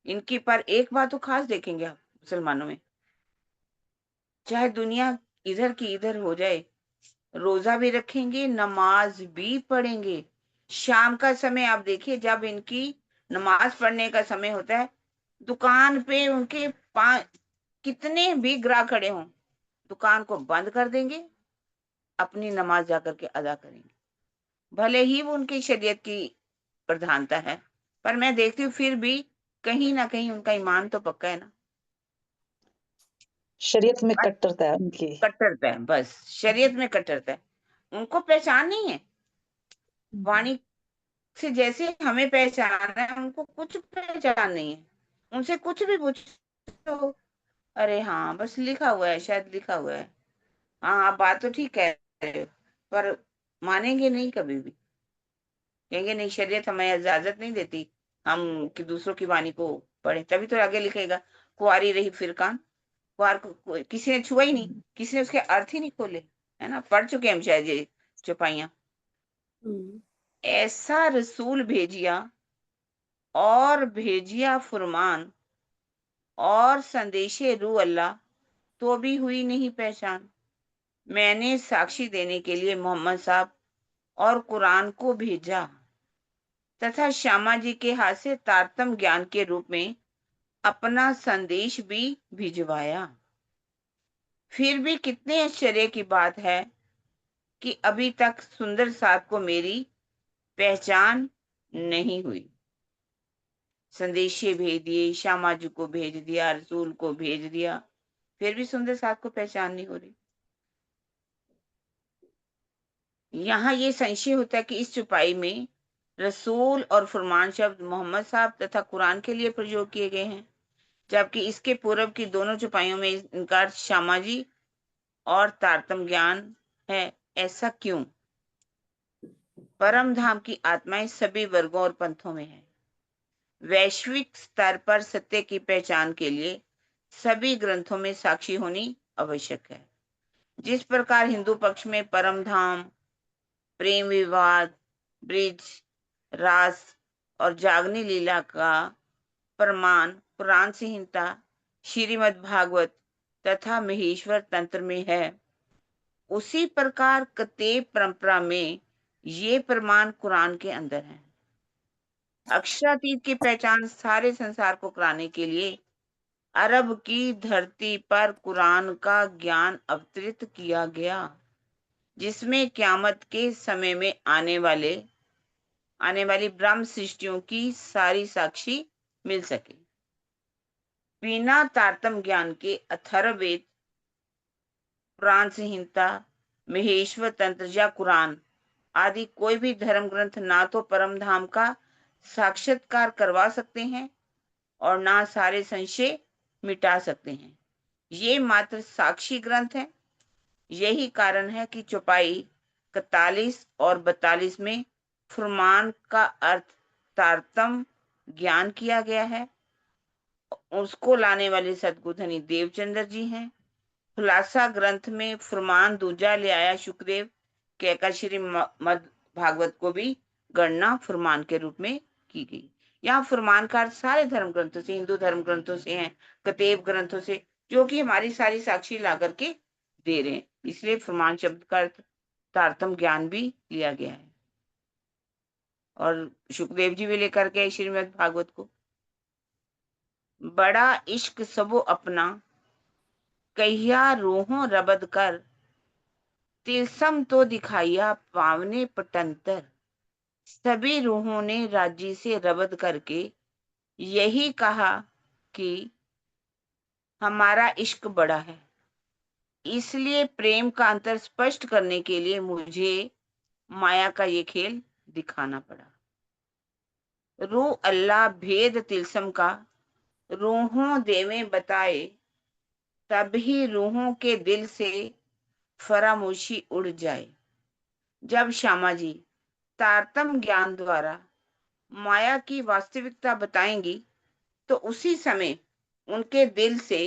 इनकी पर एक बात तो खास देखेंगे आप मुसलमानों में, चाहे दुनिया इधर की इधर हो जाए, रोजा भी रखेंगे, नमाज भी पढ़ेंगे। शाम का समय आप देखिए, जब इनकी नमाज पढ़ने का समय होता है, दुकान पे उनके कितने भी ग्राहक खड़े हों, दुकान को बंद कर देंगे, अपनी नमाज जाकर के अदा करेंगे। भले ही वो उनकी शरीयत की प्रधानता है, पर मैं देखती हूँ फिर भी कहीं ना कहीं उनका ईमान तो पक्का है ना। शरीयत में बस कट्टरता है उनकी। कट्टरता है, बस शरीयत में कट्टरता है। उनको पहचान नहीं है हुँ, वाणी से, जैसे हमें पहचान है, उनको कुछ पहचान नहीं है। उनसे कुछ भी पूछो, अरे हाँ बस लिखा हुआ है, शायद लिखा हुआ है। हाँ आप बात तो ठीक कह रहे हो, पर मानेंगे नहीं कभी भी। कहेंगे नहीं, शरीयत हमें इजाजत नहीं देती हम कि दूसरों की वाणी को पढ़े। तभी तो आगे लिखेगा, कुंवारी रही फिर कान, कुंवार को किसी ने छुआ ही नहीं, किसी ने उसके अर्थ ही नहीं खोले, है ना? पढ़ चुके हम शायद ये चौपाइयां। हुँ, ऐसा रसूल भेजिया और भेजिया फुरमान और संदेशे रू अल्लाह, तो भी हुई नहीं पहचान। मैंने साक्षी देने के लिए मोहम्मद साहब और कुरान को भेजा, तथा श्यामा जी के हाथ से तारतम ज्ञान के रूप में अपना संदेश भी भिजवाया। फिर भी कितने आश्चर्य की बात है कि अभी तक सुंदर साथ को मेरी पहचान नहीं हुई। संदेशे भेज दिए, श्यामा जी को भेज दिया, रसूल को भेज दिया, फिर भी सुंदर साथ को पहचान नहीं हो रही। यहाँ ये संशय होता है कि इस चौपाई में रसूल और फरमान शब्द मोहम्मद साहब तथा कुरान के लिए प्रयोग किए गए हैं, जबकि इसके पूर्व की दोनों चौपाइयों में इनका अर्थ श्यामा जी और तारतम ज्ञान है। ऐसा क्यों? परम धाम की आत्माएं सभी वर्गों और पंथों में है। वैश्विक स्तर पर सत्य की पहचान के लिए सभी ग्रंथों में साक्षी होनी आवश्यक है। जिस प्रकार हिंदू पक्ष में परम धाम, प्रेम विवाद, ब्रिज, रास और जागनी लीला का प्रमाण पुराण संहिता, श्रीमद् भागवत तथा महेश्वर तंत्र में है, उसी प्रकार कतेब परंपरा में ये प्रमाण कुरान के अंदर है। अक्षरातीत की पहचान सारे संसार को कराने के लिए अरब की धरती पर कुरान का ज्ञान अवतरित किया गया, जिसमें क्यामत के समय में आने वाली ब्रह्म सृष्टियों की सारी साक्षी मिल सके। बिना तारतम ज्ञान के अथर्ववेद, पुराण संहिता, महेश्वर तंत्र या कुरान आदि कोई भी धर्म ग्रंथ ना तो परम धाम का साक्षात्कार करवा सकते हैं और ना सारे संशय मिटा सकते हैं। ये मात्र साक्षी ग्रंथ हैं। यही कारण है कि चौपाई 41 और 42 में फुरमान का अर्थ तारतम ज्ञान किया गया है। उसको लाने वाले सदगुरुधनी देवचंद्र जी हैं। खुलासा ग्रंथ में फुरमान दूजा ले आया शुक्रदेव कहकर श्री मद भागवत को भी गणना फुरमान के रूप में की गई। यहाँ फुरमान का अर्थ सारे धर्म ग्रंथों से, हिंदू धर्म ग्रंथों से है, कतेब ग्रंथों से, जो कि हमारी सारी साक्षी ला करके दे रहे हैं। इसलिए फुरमान शब्द का अर्थ तारतम ज्ञान भी लिया गया है। और सुखदेव जी भी लेकर के श्रीमद् भागवत को। बड़ा इश्क सबो अपना, कहिया रूहों रबद कर, तिलसम तो दिखाइया पावने पटंतर। सभी रूहों ने राजी से रबद करके यही कहा कि हमारा इश्क बड़ा है। इसलिए प्रेम का अंतर स्पष्ट करने के लिए मुझे माया का ये खेल दिखाना पड़ा। रूह अल्लाह भेद तिलसम का रूहों देवे बताए, तभी रूहों के दिल से फरामोशी उड़ जाए। जब श्यामा जी तारतम ज्ञान द्वारा माया की वास्तविकता बताएंगी तो उसी समय उनके दिल से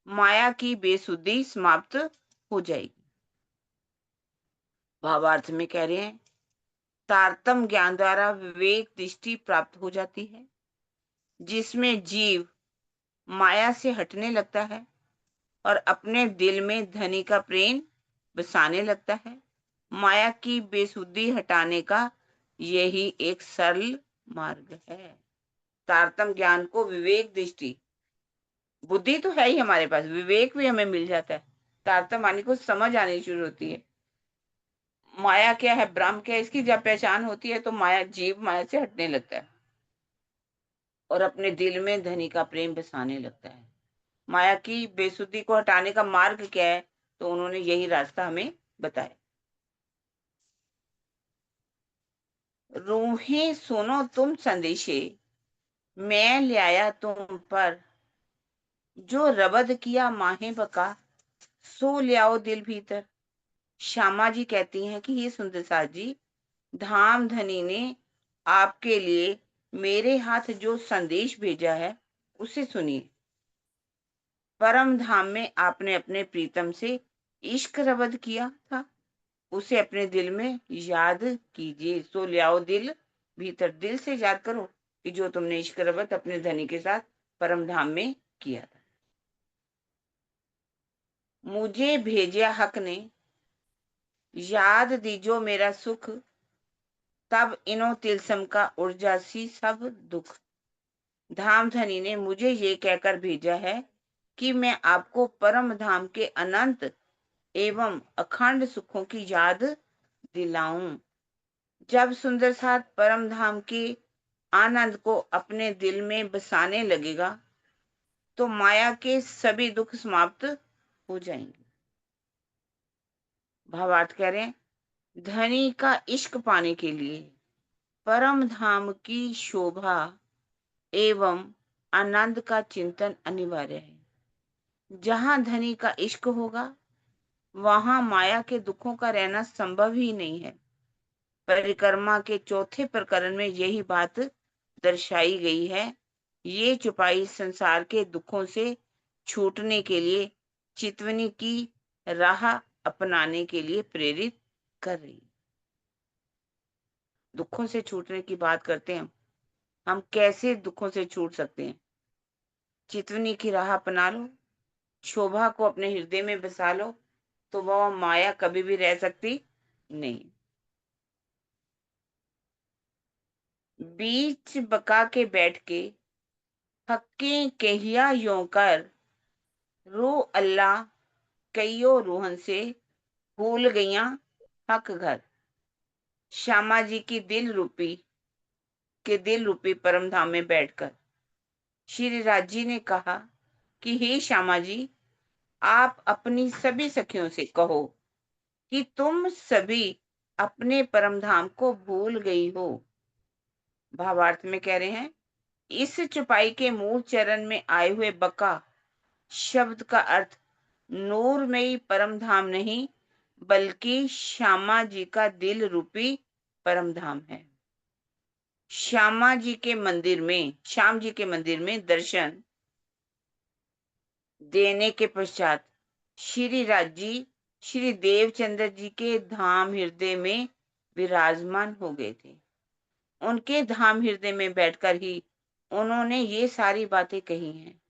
माया की बेसुधी समाप्त हो जाएगी। भावार्थ में कह रहे हैं, तारतम ज्ञान द्वारा विवेक दृष्टि प्राप्त हो जाती है, जिसमें जीव माया से हटने लगता है और अपने दिल में धनी का प्रेम बसाने लगता है। माया की बेसुधी हटाने का यही एक सरल मार्ग है। तारतम ज्ञान को विवेक दृष्टि, बुद्धि तो है ही हमारे पास, विवेक भी हमें मिल जाता है। तारतम आने को समझ आनी शुरू होती है। माया क्या है, ब्रह्म क्या है, इसकी जब पहचान होती है तो जीव माया से हटने लगता है और अपने दिल में धनी का प्रेम बसाने लगता है। माया की बेसुधी को हटाने का मार्ग क्या है, तो उन्होंने यही रास्ता हमें बताया। रूहें सुनो तुम संदेशे, मैं ले आया तुम पर, जो रबद किया माहे बका, सो ले आओ दिल भीतर। श्यामा जी कहती हैं कि ये सुंदर साथ जी, धाम धनी ने आपके लिए मेरे हाथ जो संदेश भेजा है उसे सुनिए। परम धाम में आपने अपने प्रीतम से इश्क रबद किया था, उसे अपने दिल में याद कीजिए। सो ले आओ दिल भीतर, दिल से याद करो कि जो तुमने इश्क रबद अपने धनी के साथ परम धाम में किया था। मुझे भेजा हक ने, याद दीजो मेरा सुख, तब इनो तिलसम का उर्जासी सब दुख। धाम धनी ने मुझे ये कहकर भेजा है कि मैं आपको परम धाम के अनंत एवं अखंड सुखों की याद दिलाऊं। जब सुंदर साथ परम धाम के आनंद को अपने दिल में बसाने लगेगा तो माया के सभी दुख समाप्त हो जाएंगे। भावार्थ कह रहे हैं, धनी का इश्क पाने के लिए परम धाम की शोभा एवं आनंद का चिंतन अनिवार्य है। जहां धनी का इश्क होगा वहां माया के दुखों का रहना संभव ही नहीं है। परिक्रमा के चौथे प्रकरण में यही बात दर्शाई गई है। ये चौपाई संसार के दुखों से छूटने के लिए चितवनी की राह अपनाने के लिए प्रेरित कर रही। दुखों से छूटने की बात करते हैं हम कैसे दुखों से छूट सकते हैं? चितवनी की राह अपना लो, शोभा को अपने हृदय में बसा लो, तो वह माया कभी भी रह सकती नहीं। बीच बका के बैठ के हक्के कहिया यों कर, रो अल्लाह कईयो रूहन से, भूल गईया हक घर। श्यामा जी की दिल रूपी परम धाम में बैठकर श्री राज जी ने कहा कि हे श्यामा जी, आप अपनी सभी सखियों से कहो कि तुम सभी अपने परम धाम को भूल गई हो। भावार्थ में कह रहे हैं, इस चौपाई के मूल चरण में आए हुए बका शब्द का अर्थ नूरमयी परम धाम नहीं बल्कि श्यामा जी का दिल रूपी परम धाम है। श्याम जी के मंदिर में दर्शन देने के पश्चात श्री राज जी श्री देवचंद्र जी के धाम हृदय में विराजमान हो गए थे। उनके धाम हृदय में बैठकर ही उन्होंने ये सारी बातें कही हैं।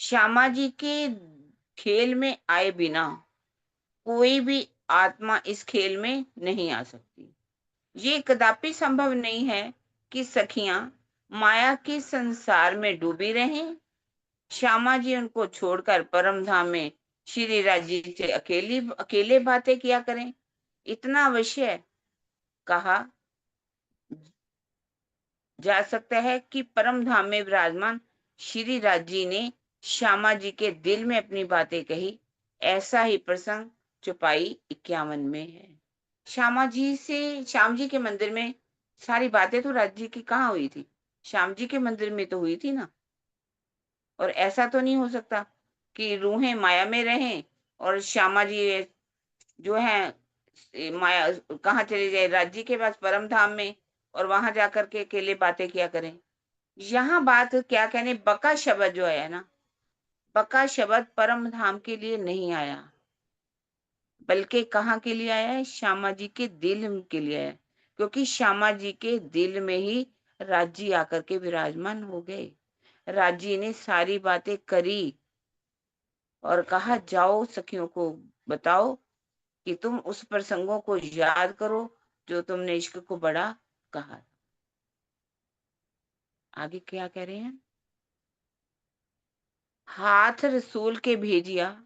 श्यामा जी के खेल में आए बिना कोई भी आत्मा इस खेल में नहीं आ सकती। ये कदापि संभव नहीं है कि सखियां माया के संसार में डूबी रहें। श्यामा जी उनको छोड़कर परम धाम में श्री राज जी से अकेले बातें किया करें, इतना अवश्य कहा जा सकता है कि परम धाम में विराजमान श्री राज जी ने श्यामा जी के दिल में अपनी बातें कही। ऐसा ही प्रसंग चौपाई 51 में है। श्याम जी के मंदिर में सारी बातें तो राज जी की कहाँ हुई थी? श्याम जी के मंदिर में तो हुई थी ना। और ऐसा तो नहीं हो सकता कि रूहें माया में रहें और श्यामा जी जो है माया कहाँ चले जाए? राज जी के पास परम धाम में, और वहां जाकर के अकेले बातें किया करें। यहाँ बात क्या कहने, बका शब्द जो है ना, बका शब्द परम धाम के लिए नहीं आया बल्कि कहाँ के लिए आया है? श्यामा जी के दिल के लिए आया, क्योंकि श्यामा जी के दिल में ही राज जी आकर के विराजमान हो गए। राज जी ने सारी बातें करी और कहा जाओ सखियों को बताओ कि तुम उस प्रसंगों को याद करो जो तुमने इश्क को बड़ा कहा। आगे क्या कह रहे हैं? हाथ रसूल के भेजिया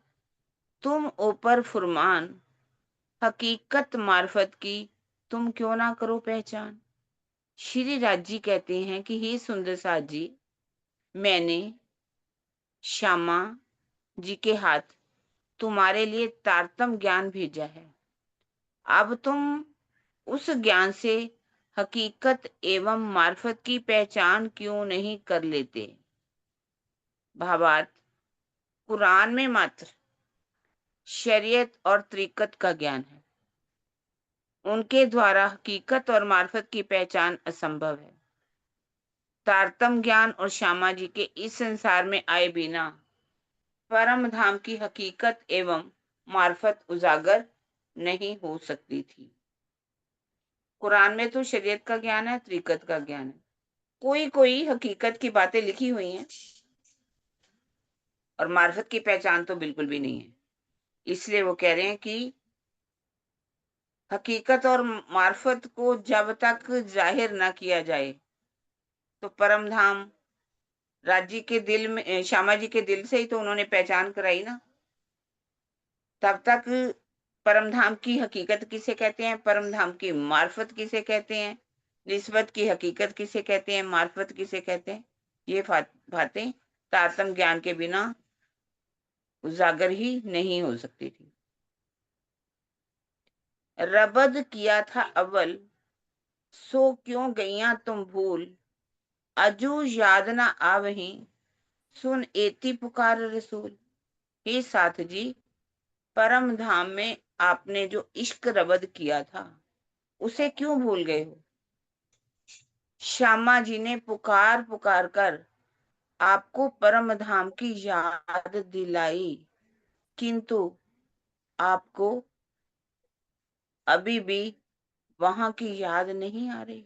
तुम ऊपर फुरमान, हकीकत मार्फत की तुम क्यों ना करो पहचान। श्री राज जी कहते हैं कि हे सुंदर साथ जी, मैंने श्यामा जी के हाथ तुम्हारे लिए तारतम ज्ञान भेजा है। अब तुम उस ज्ञान से हकीकत एवं मार्फत की पहचान क्यों नहीं कर लेते। भावार्थ, कुरान में मात्र शरीयत और तरीकत का ज्ञान है, उनके द्वारा हकीकत और मार्फत की पहचान असंभव है। तारतम ज्ञान और श्यामा जी के इस संसार में आए बिना परम धाम की हकीकत एवं मार्फत उजागर नहीं हो सकती थी। कुरान में तो शरीयत का ज्ञान है, तरीकत का ज्ञान है, कोई कोई हकीकत की बातें लिखी हुई हैं और मार्फत की पहचान तो बिल्कुल भी नहीं है। इसलिए वो कह रहे हैं कि हकीकत और मार्फत को जब तक जाहिर ना किया जाए तो परम धाम राज्य के दिल में, श्यामा जी के दिल से ही तो उन्होंने पहचान कराई ना। तब तक परम धाम की हकीकत किसे कहते हैं, परम धाम की मार्फत किसे कहते हैं, निस्बत की हकीकत किसे कहते हैं, मार्फत किसे कहते हैं, ये बातें तारतम ज्ञान के बिना उजागर ही नहीं हो सकती थी। रबद किया था अव्वल, सो क्यों गईया तुम भूल, अजू याद ना आवही, सुन एती पुकार रसूल। हे साथ जी, परम धाम में आपने जो इश्क रबद किया था उसे क्यों भूल गए हो। श्यामा जी ने पुकार पुकार कर आपको परम धाम की याद दिलाई, किंतु आपको अभी भी वहां की याद नहीं आ रही।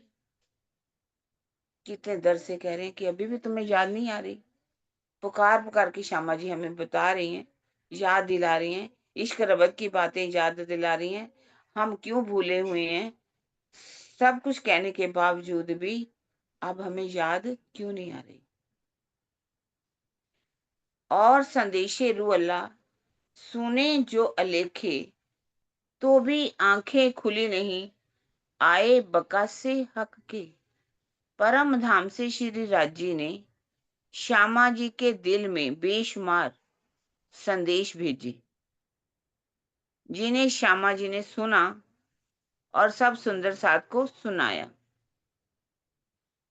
कितने दर्द से कह रहे हैं कि अभी भी तुम्हें याद नहीं आ रही। पुकार पुकार के श्यामा जी हमें बता रही हैं, याद दिला रही हैं, इश्क रबत की बातें याद दिला रही हैं। हम क्यों भूले हुए हैं, सब कुछ कहने के बावजूद भी अब हमें याद क्यों नहीं आ रही। और संदेशे रू अल्लाह सुने जो अलेखे, तो भी आंखें खुली नहीं, आए बका से हक के। परम धाम से श्री राजी ने श्यामा जी के दिल में बेशुमार संदेश भेजे, जिन्हें श्यामा जी ने सुना और सब सुंदर साथ को सुनाया।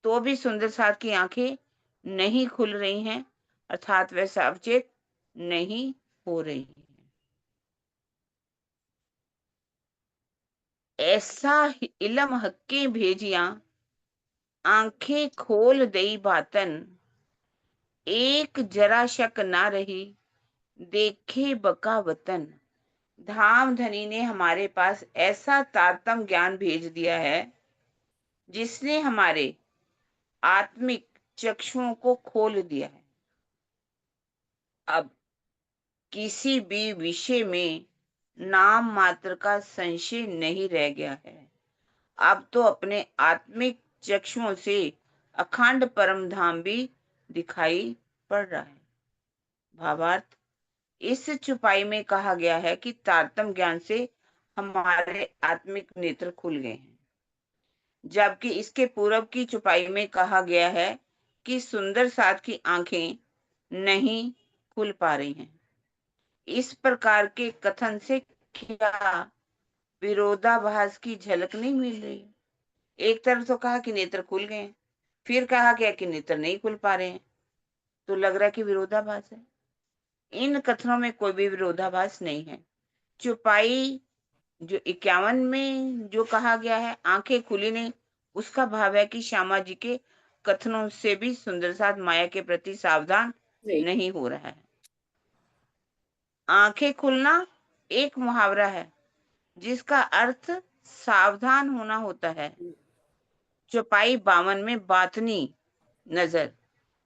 तो भी सुंदर साथ की आंखें नहीं खुल रही हैं, अर्थात वह सावचेत नहीं हो रही हैं। ऐसा इलम हक्के भेजिया, आंखें खोल दई बातन, एक जरा शक ना रही, देखे बका वतन। धाम धनी ने हमारे पास ऐसा तारतम ज्ञान भेज दिया है जिसने हमारे आत्मिक चक्षुओं को खोल दिया है। अब किसी भी विषय में नाम मात्र का संशय नहीं रह गया है। अब तो अपने आत्मिक चक्षुओं से अखंड परम धाम भी दिखाई पड़ रहा है। भावार्थ, इस चुपाई में कहा गया है कि तारतम ज्ञान से हमारे आत्मिक नेत्र खुल गए हैं, जबकि इसके पूर्व की चुपाई में कहा गया है कि सुंदर साथ की आंखें नहीं खुल पा रही हैं। इस प्रकार के कथन से क्या विरोधाभास की झलक नहीं मिल रही। एक तरफ तो कहा कि नेत्र खुल गए हैं, फिर कहा गया कि नेत्र नहीं खुल पा रहे हैं, तो लग रहा है कि विरोधाभास है। इन कथनों में कोई भी विरोधाभास नहीं है। चुपाई जो 51 में जो कहा गया है आंखें खुली नहीं, उसका भाव है कि श्यामा जी के कथनों से भी सुंदर साथ माया के प्रति सावधान नहीं हो रहा है। आंखें खुलना एक मुहावरा है जिसका अर्थ सावधान होना होता है। चौपाई 52 में बातनी नजर,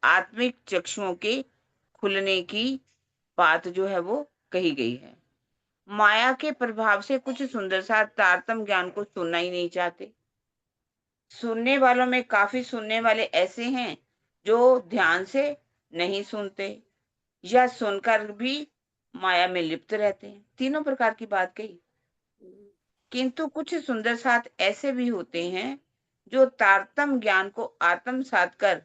आत्मिक चक्षुओं के खुलने की बात जो है वो कही गई है। माया के प्रभाव से कुछ सुंदर साथ तारतम ज्ञान को सुनना ही नहीं चाहते। सुनने वालों में काफी सुनने वाले ऐसे हैं जो ध्यान से नहीं सुनते या सुनकर भी माया में लिप्त रहते हैं। तीनों प्रकार की बात कही। किंतु कुछ सुंदर साथ ऐसे भी होते हैं जो तारतम ज्ञान को आत्मसात कर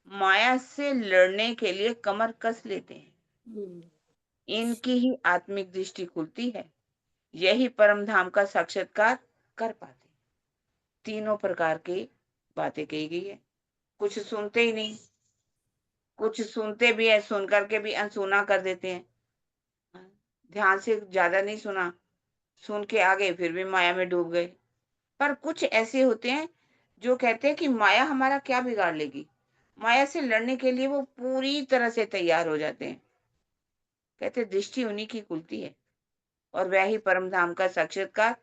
माया से लड़ने के लिए कमर कस लेते हैं। इनकी ही आत्मिक दृष्टि खुलती है, यही परम धाम का साक्षात्कार कर पाते। तीनों प्रकार की बातें कही गई है। कुछ सुनते ही नहीं, कुछ सुनते भी है, सुन करके भी अनसुना कर देते हैं। ध्यान से ज्यादा नहीं सुना, सुन के आ गए फिर भी माया में डूब गए। पर कुछ ऐसे होते हैं जो कहते हैं कि माया हमारा क्या बिगाड़ लेगी। माया से लड़ने के लिए वो पूरी तरह से तैयार हो जाते हैं। कहते दृष्टि उन्हीं की खुलती है और वह ही परम धाम का साक्षात्कार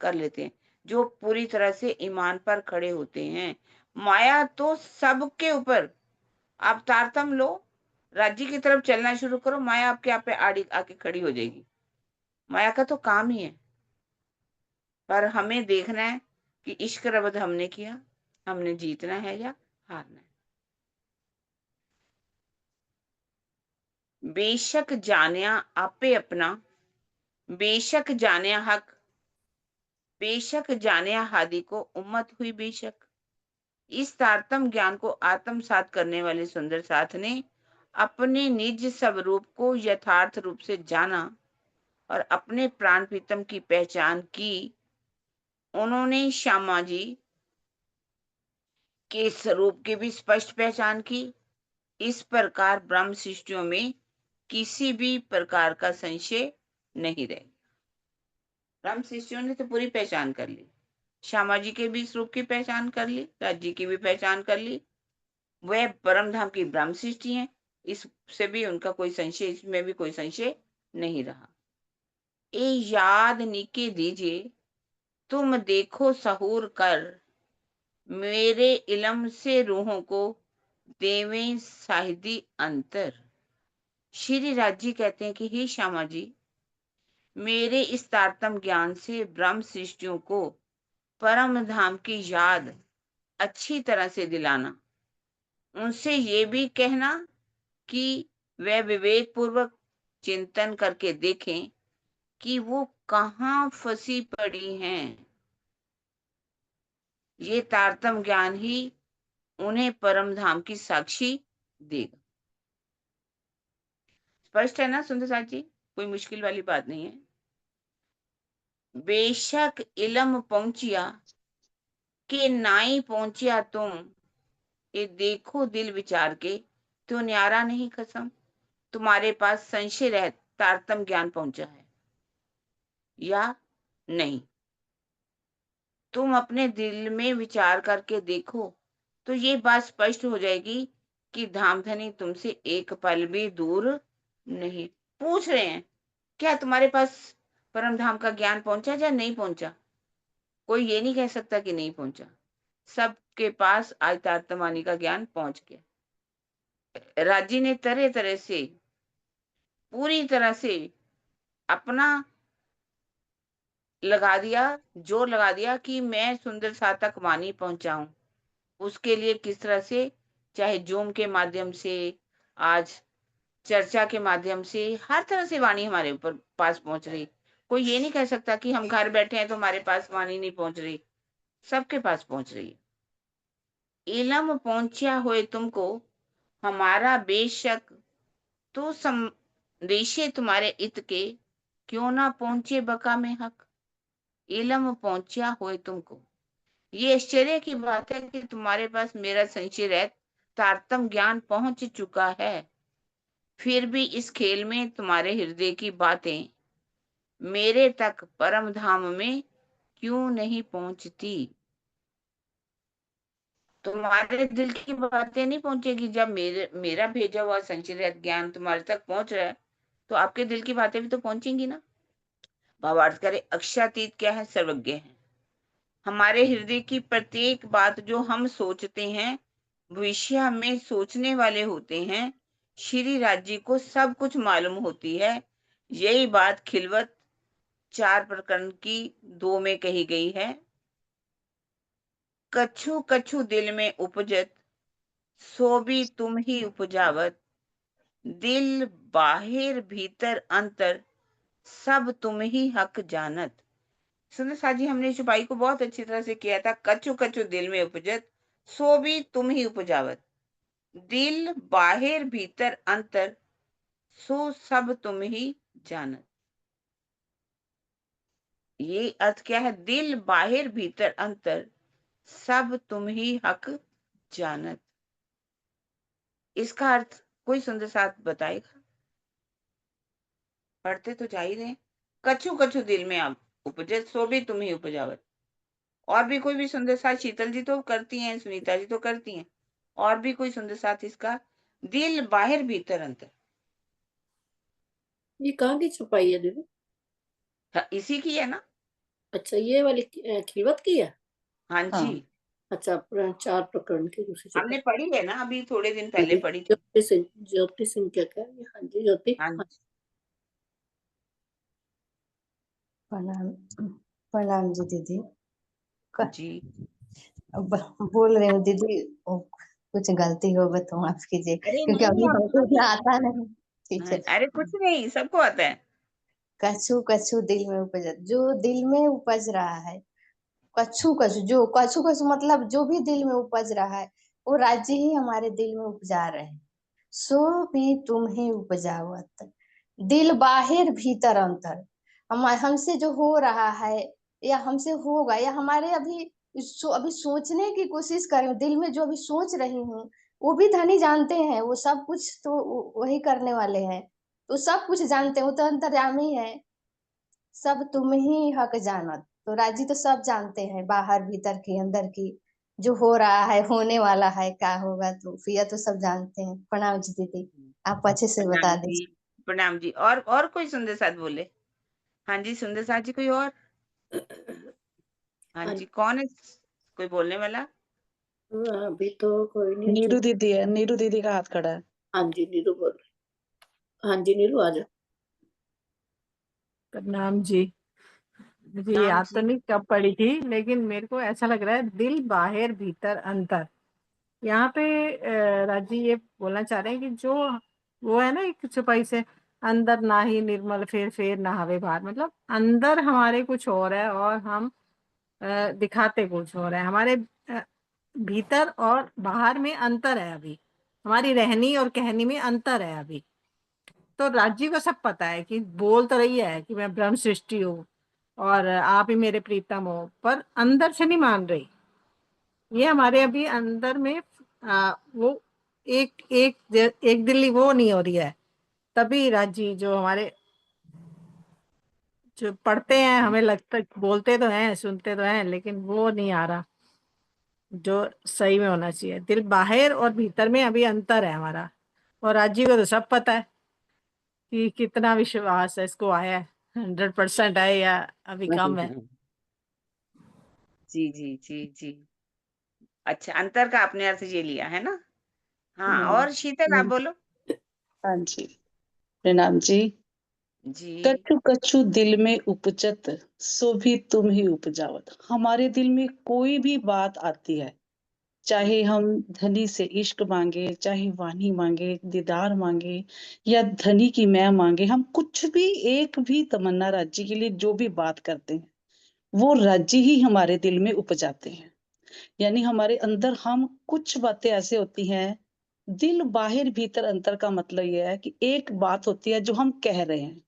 कर लेते हैं, जो पूरी तरह से ईमान पर खड़े होते हैं। माया तो सबके ऊपर, आप तारतम लो, राज्य की तरफ चलना शुरू करो, माया आपके आप पे आड़ी आके खड़ी हो जाएगी। माया का तो काम ही है। पर हमें देखना है कि इश्क रबद हमने किया, हमने जीतना है या हारना है। बेशक जानिया आपे अपना, बेशक जानिया हक, बेशक जानिया हादि को उम्मत हुई बेशक। इस तारतम ज्ञान को आत्मसात करने वाले सुंदर साथ ने अपने निज स्वरूप को यथार्थ रूप से जाना और अपने प्राण प्रीतम की पहचान की। उन्होंने श्यामा जी के स्वरूप की भी स्पष्ट पहचान की। इस प्रकार ब्रह्म सृष्टियों में किसी भी प्रकार का संशय नहीं रहे। ब्रह्म सृष्टियों ने तो पूरी पहचान कर ली, श्यामा जी के भी स्वरूप की पहचान कर ली, राज्य की भी पहचान कर ली। वह परम धाम की ब्रह्म सृष्टि है, इससे भी उनका कोई संशय, इसमें भी कोई संशय नहीं रहा। ए याद निके दीजिए तुम देखो सहूर कर, मेरे इलम से रूहों को देवें साहिदी अंतर। श्री राज जी कहते हैं कि हे श्यामा जी, मेरे इस तारतम ज्ञान से ब्रह्म सृष्टियों को परम धाम की याद अच्छी तरह से दिलाना, उनसे ये भी कहना कि वे विवेक पूर्वक चिंतन करके देखें कि वो कहाँ फंसी पड़ी हैं। ये तारतम ज्ञान ही उन्हें परम धाम की साक्षी देगा। स्पष्ट है ना सुंदर साथ जी, कोई मुश्किल वाली बात नहीं है। बेशक इलम पहुंचिया के नाई पहुंचिया तुम, ये देखो दिल विचार के तो न्यारा नहीं कसम। तुम्हारे पास संशय रह तारतम ज्ञान पहुंचा है या नहीं, तुम अपने दिल में विचार करके देखो तो ये बात स्पष्ट हो जाएगी कि धामधनी तुमसे एक पल भी दूर नहीं। पूछ रहे हैं क्या तुम्हारे पास परम धाम का ज्ञान पहुंचा या नहीं पहुंचा? कोई ये नहीं कह सकता कि नहीं पहुंचा, सबके पास आज तारतमानी का ज्ञान पहुंच गया। राजी ने तरह तरह से पूरी तरह से अपना लगा दिया, जोर लगा दिया कि मैं सुंदर सा तक वाणी पहुंचाऊं। उसके लिए किस तरह से, चाहे जूम के माध्यम से, आज चर्चा के माध्यम से, हर तरह से वाणी हमारे ऊपर पास पहुंच रही। कोई ये नहीं कह सकता कि हम घर बैठे हैं तो हमारे पास वाणी नहीं पहुंच रही, सबके पास पहुंच रही है। इलम पहुंचा हुए तुमको हमारा बेशक, तो संदेशे तुम्हारे इत के क्यों ना पहुंचे बका में हक। इलम पहुंचा हुए तुमको, ये आश्चर्य की बात है कि तुम्हारे पास मेरा संशय रहित तारतम ज्ञान पहुंच चुका है, फिर भी इस खेल में तुम्हारे हृदय की बातें मेरे तक परम धाम में क्यों नहीं पहुंचती। तुम्हारे दिल की बातें नहीं पहुंचेगी जब मेरा भेजा हुआ संशय रहित ज्ञान तुम्हारे तक पहुंच रहा है, तो आपके दिल की बातें भी तो पहुंचेंगी ना। भावार्थ करे, अक्षरातीत क्या है? सर्वज्ञ है। हमारे हृदय की प्रत्येक बात जो हम सोचते हैं, भविष्य में सोचने वाले होते हैं, श्री राज्य को सब कुछ मालूम होती है। यही बात खिलवत 4 प्रकरण की 2 में कही गई है। कछु कछु दिल में उपजत, सो भी तुम ही उपजावत। दिल बाहिर भीतर अंतर, सब तुम ही हक जानत। सुंदर साजी, हमने छुपाई को बहुत अच्छी तरह से किया था। कछु कछु दिल में उपजत, सो भी तुम ही उपजावत। दिल बाहिर भीतर अंतर, सो सब तुम ही जानत। ये अर्थ क्या है? दिल बाहिर भीतर अंतर, सब तुम ही हक जानत। इसका अर्थ कोई सुंदर साथ बताएगा? पढ़ते तो जा ही रहे। कछु कछु दिल में आप उपजत, सो भी तुम ही उपजावत। और भी कोई भी सुंदर साथ, शीतल जी तो करती हैं, सुनीता जी तो करती हैं, और भी कोई सुंदर साथ इसका, दिल बाहर भीतर अंतर। ये कहाँ की छुपाई है दीदी? हाँ, इसी की है ना। अच्छा, ये वाली खिलवत की है। हाँ जी, हाँ। अच्छा, 4 प्रकरण की दूसरी हमने छुपाई। पढ़ी है ना, अभी थोड़े दिन पहले पढ़ी थी। ज्योति सिंह क्या कह रही है? हाँ जी ज्योति। हाँ हाँ। जी, प्रणाम। प्रणाम जी दीदी। जी बोल रही हूँ दीदी, कुछ गलती होगा तो माफ कीजिए, अरे क्योंकि नहीं, अभी आप हमको इतना आता नहीं। ठीक है। अरे कुछ नहीं, सबको आता है। कछु कछु दिल में उपज, जो दिल में उपज रहा है, कछु कछु, जो कछु कछु मतलब जो भी दिल में उपज रहा है वो राज्य ही हमारे दिल में उपजा रहे हैं। सो भी तुम्हें उपजावत, दिल बाहिर भीतर अंतर, हम हमसे जो हो रहा है या हमसे होगा या हमारे अभी सोचने की कोशिश करें, दिल में जो अभी सोच रही हूँ वो भी धनी जानते हैं, वो सब कुछ तो वही करने वाले हैं, तो सब कुछ जानते हैं, वो तो अंतर्यामी है। सब तुम ही हक जानत, तो राजी तो सब जानते हैं, बाहर भीतर की अंदर की, जो हो रहा है होने वाला है क्या होगा, तो फिर तो सब जानते हैं। प्रणाम जी दीदी, आप अच्छे से बता प्रणाम जी, दीजिए। प्रणाम जी। और कोई सुंदर साथ बोले? हाँ जी, सुंदर साथ जी, कोई और? हाँ हाँ, जी, कौन है कोई बोलने वाला? अभी तो कोई नहीं है। नीरू दीदी है, नीरू दीदी का हाथ खड़ा है। हाँ जी नीरू बोल रही। हाँ जी नीरू आ जाओ। प्रणाम जी। मुझे नाम याद तो जी। नहीं कब पड़ी थी, लेकिन मेरे को ऐसा लग रहा है दिल बाहर भीतर अंतर। यहाँ पे राजी ये बोलना चाह रहे हैं कि जो वो है ना एक छुपाई से, अंदर ना ही निर्मल फेर नहावे बाहर, मतलब अंदर हमारे कुछ और है और हम दिखाते कुछ और है। हमारे अ, भीतर और बाहर में अंतर है अभी, हमारी रहनी और कहनी में अंतर है अभी। तो राज्य को सब पता है कि बोल तो रही है कि मैं ब्रह्म सृष्टि हूँ और आप ही मेरे प्रीतम हो, पर अंदर से नहीं मान रही। ये हमारे अभी अंदर में वो एक दिल्ली वो नहीं हो रही है। तभी राज्य जो हमारे जो पढ़ते हैं, हमें लगता बोलते तो हैं सुनते तो हैं, लेकिन वो नहीं आ रहा जो सही में होना चाहिए। दिल बाहर और भीतर में अभी अंतर है हमारा, और राज्य को तो सब पता है कि कितना विश्वास है इसको आया है, 100% है या अभी कम है। जी जी जी जी। अच्छा, अंतर का आपने अर्थ ये लिया है ना? हाँ, हम्म, और शीतल आप बोलो। हाँ जी, प्रणाम जी। जी। कछु कछु दिल में उपजत, सो भी तुम ही उपजावत। हमारे दिल में कोई भी बात आती है, चाहे हम धनी से इश्क मांगे, चाहे वाणी मांगे, दीदार मांगे, या धनी की मैं मांगे, हम कुछ भी एक भी तमन्ना राज्य के लिए जो भी बात करते हैं वो राज्य ही हमारे दिल में उपजाते हैं। यानी हमारे अंदर हम कुछ बातें ऐसे होती हैं, दिल बाहर भीतर अंतर का मतलब यह है कि एक बात होती है जो हम कह रहे हैं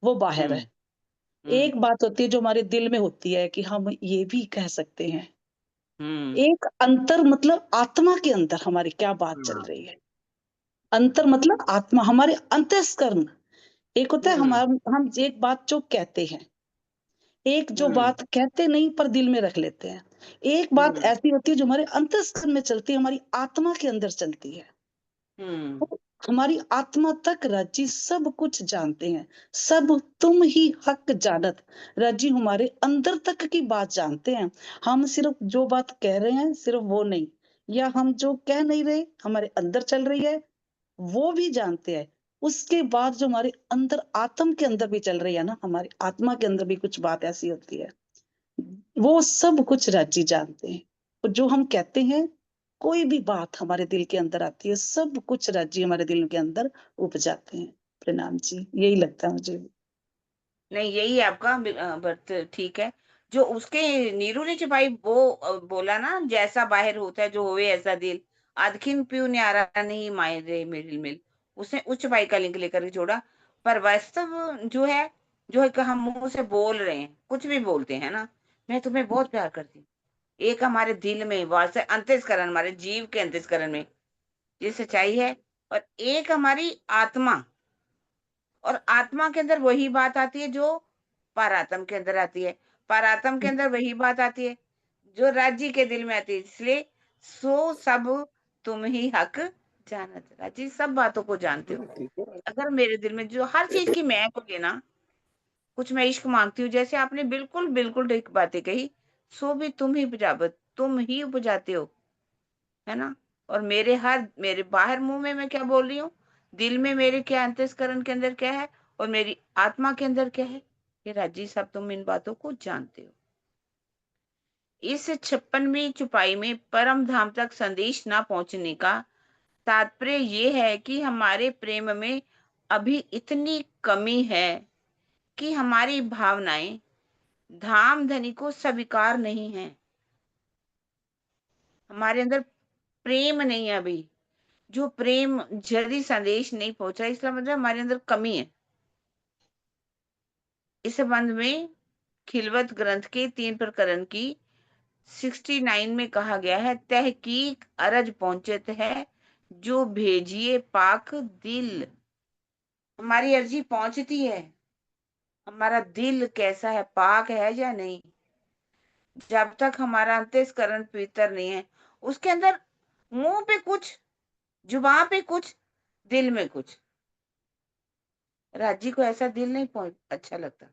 वो बाहर हम्म है, हम्म एक बात होती है जो हमारे दिल में होती है कि हम ये भी कह सकते हैं। हम्म। एक अंतर मतलब आत्मा के अंदर हमारी क्या बात चल हाँ। रही है। अंतर मतलब आत्मा, हमारे अंतःकरण। एक होता है हम्म हम एक बात जो कहते हैं, एक जो हम्म बात कहते नहीं पर दिल में रख लेते हैं। एक बात हम्म ऐसी होती है जो हमारे अंतःकरण में चलती है, हमारी आत्मा के अंदर चलती है। हम्म तो हमारी आत्मा तक राजी सब कुछ जानते हैं। सब तुम ही हक जानत, राजी हमारे अंदर तक की बात जानते हैं। हम सिर्फ जो बात कह रहे हैं सिर्फ वो नहीं, या हम जो कह नहीं रहे हमारे अंदर चल रही है वो भी जानते हैं। उसके बाद जो हमारे अंदर आत्म के अंदर भी चल रही है ना, हमारी आत्मा के अंदर भी कुछ बात ऐसी होती है, वो सब कुछ राजी जानते हैं। और जो हम कहते हैं, कोई भी बात हमारे दिल के अंदर आती है, सब कुछ राजी हमारे दिल के अंदर उपजाते हैं। प्रणाम जी, यही लगता है मुझे। नहीं, यही आपका बर्थ ठीक है। जो उसके नीरू ने छुपाई वो बोला ना, जैसा बाहर होता है जो होवे ऐसा दिल, अदखिन प्यू न्यारा नहीं माए रे मिल मिल। उसने उस छुपाई का लिंक लेकर के जोड़ा। पर वास्तव जो है, जो है कि हम मुंह से बोल रहे हैं, कुछ भी बोलते हैं ना, मैं तुम्हें बहुत प्यार करती हूँ, एक हमारे दिल में वास्तव अंतस्करण, हमारे जीव के अंतस्करण में ये सच्चाई है। और एक हमारी आत्मा, और आत्मा के अंदर वही बात आती है जो पारात्म के अंदर आती है, पारात्म के अंदर वही बात आती है जो राजी के दिल में आती है। इसलिए सो सब तुम ही हक जानत, राजी सब बातों को जानते हो। अगर मेरे दिल में जो हर चीज की मैं को लेना, कुछ मैं इश्क मांगती हूँ, जैसे आपने बिल्कुल बिल्कुल ठीक बातें कही, सो भी तुम ही उपजावत, तुम ही उपजाते हो, है ना? और मेरे बाहर मुंह में मैं क्या बोल रही हूँ, दिल में मेरे क्या अंतस्करण के अंदर क्या है, और मेरी आत्मा के अंदर क्या है, ये राजी सब तुम इन बातों को जानते हो। इस 56वीं छुपाई में परम धाम तक संदेश ना पहुंचने का तात्पर्य ये है कि हमारे प्रेम में अभी इतनी कमी है कि हमारी भावनाएं धाम धनी को स्वीकार नहीं है। हमारे अंदर प्रेम नहीं है अभी, जो प्रेम जल्दी संदेश नहीं पहुंचा, इसका मतलब हमारे अंदर कमी है। इस संबंध में खिलवत ग्रंथ के 3 प्रकरण की 69 में कहा गया है, तहकीक अरज पहुंचत है, जो भेजिए पाक दिल। हमारी अर्जी पहुंचती है, हमारा दिल कैसा है, पाक है या नहीं। जब तक हमारा अंतःकरण पवित्र नहीं है, उसके अंदर मुंह पे कुछ, जुबान पे कुछ, दिल में कुछ। राजी को ऐसा दिल नहीं अच्छा लगता।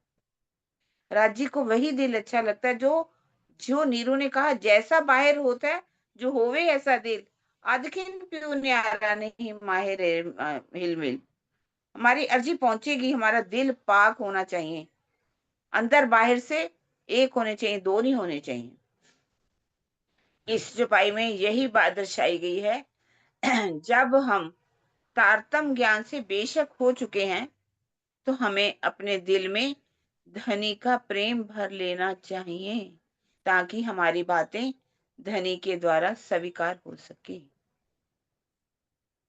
राजी को वही दिल अच्छा लगता है जो जो नीरू ने कहा, जैसा बाहर होता है जो होवे ऐसा दिल, अदखिन प्यू न्यारा नहीं माहिर हिलमिल। हमारी अर्जी पहुंचेगी, हमारा दिल पाक होना चाहिए, अंदर बाहर से एक होने चाहिए, दो नहीं होने चाहिए। इस चौपाई में यही बात दर्शाई गई है। जब हम तारतम ज्ञान से बेशक हो चुके हैं, तो हमें अपने दिल में धनी का प्रेम भर लेना चाहिए, ताकि हमारी बातें धनी के द्वारा स्वीकार हो सके।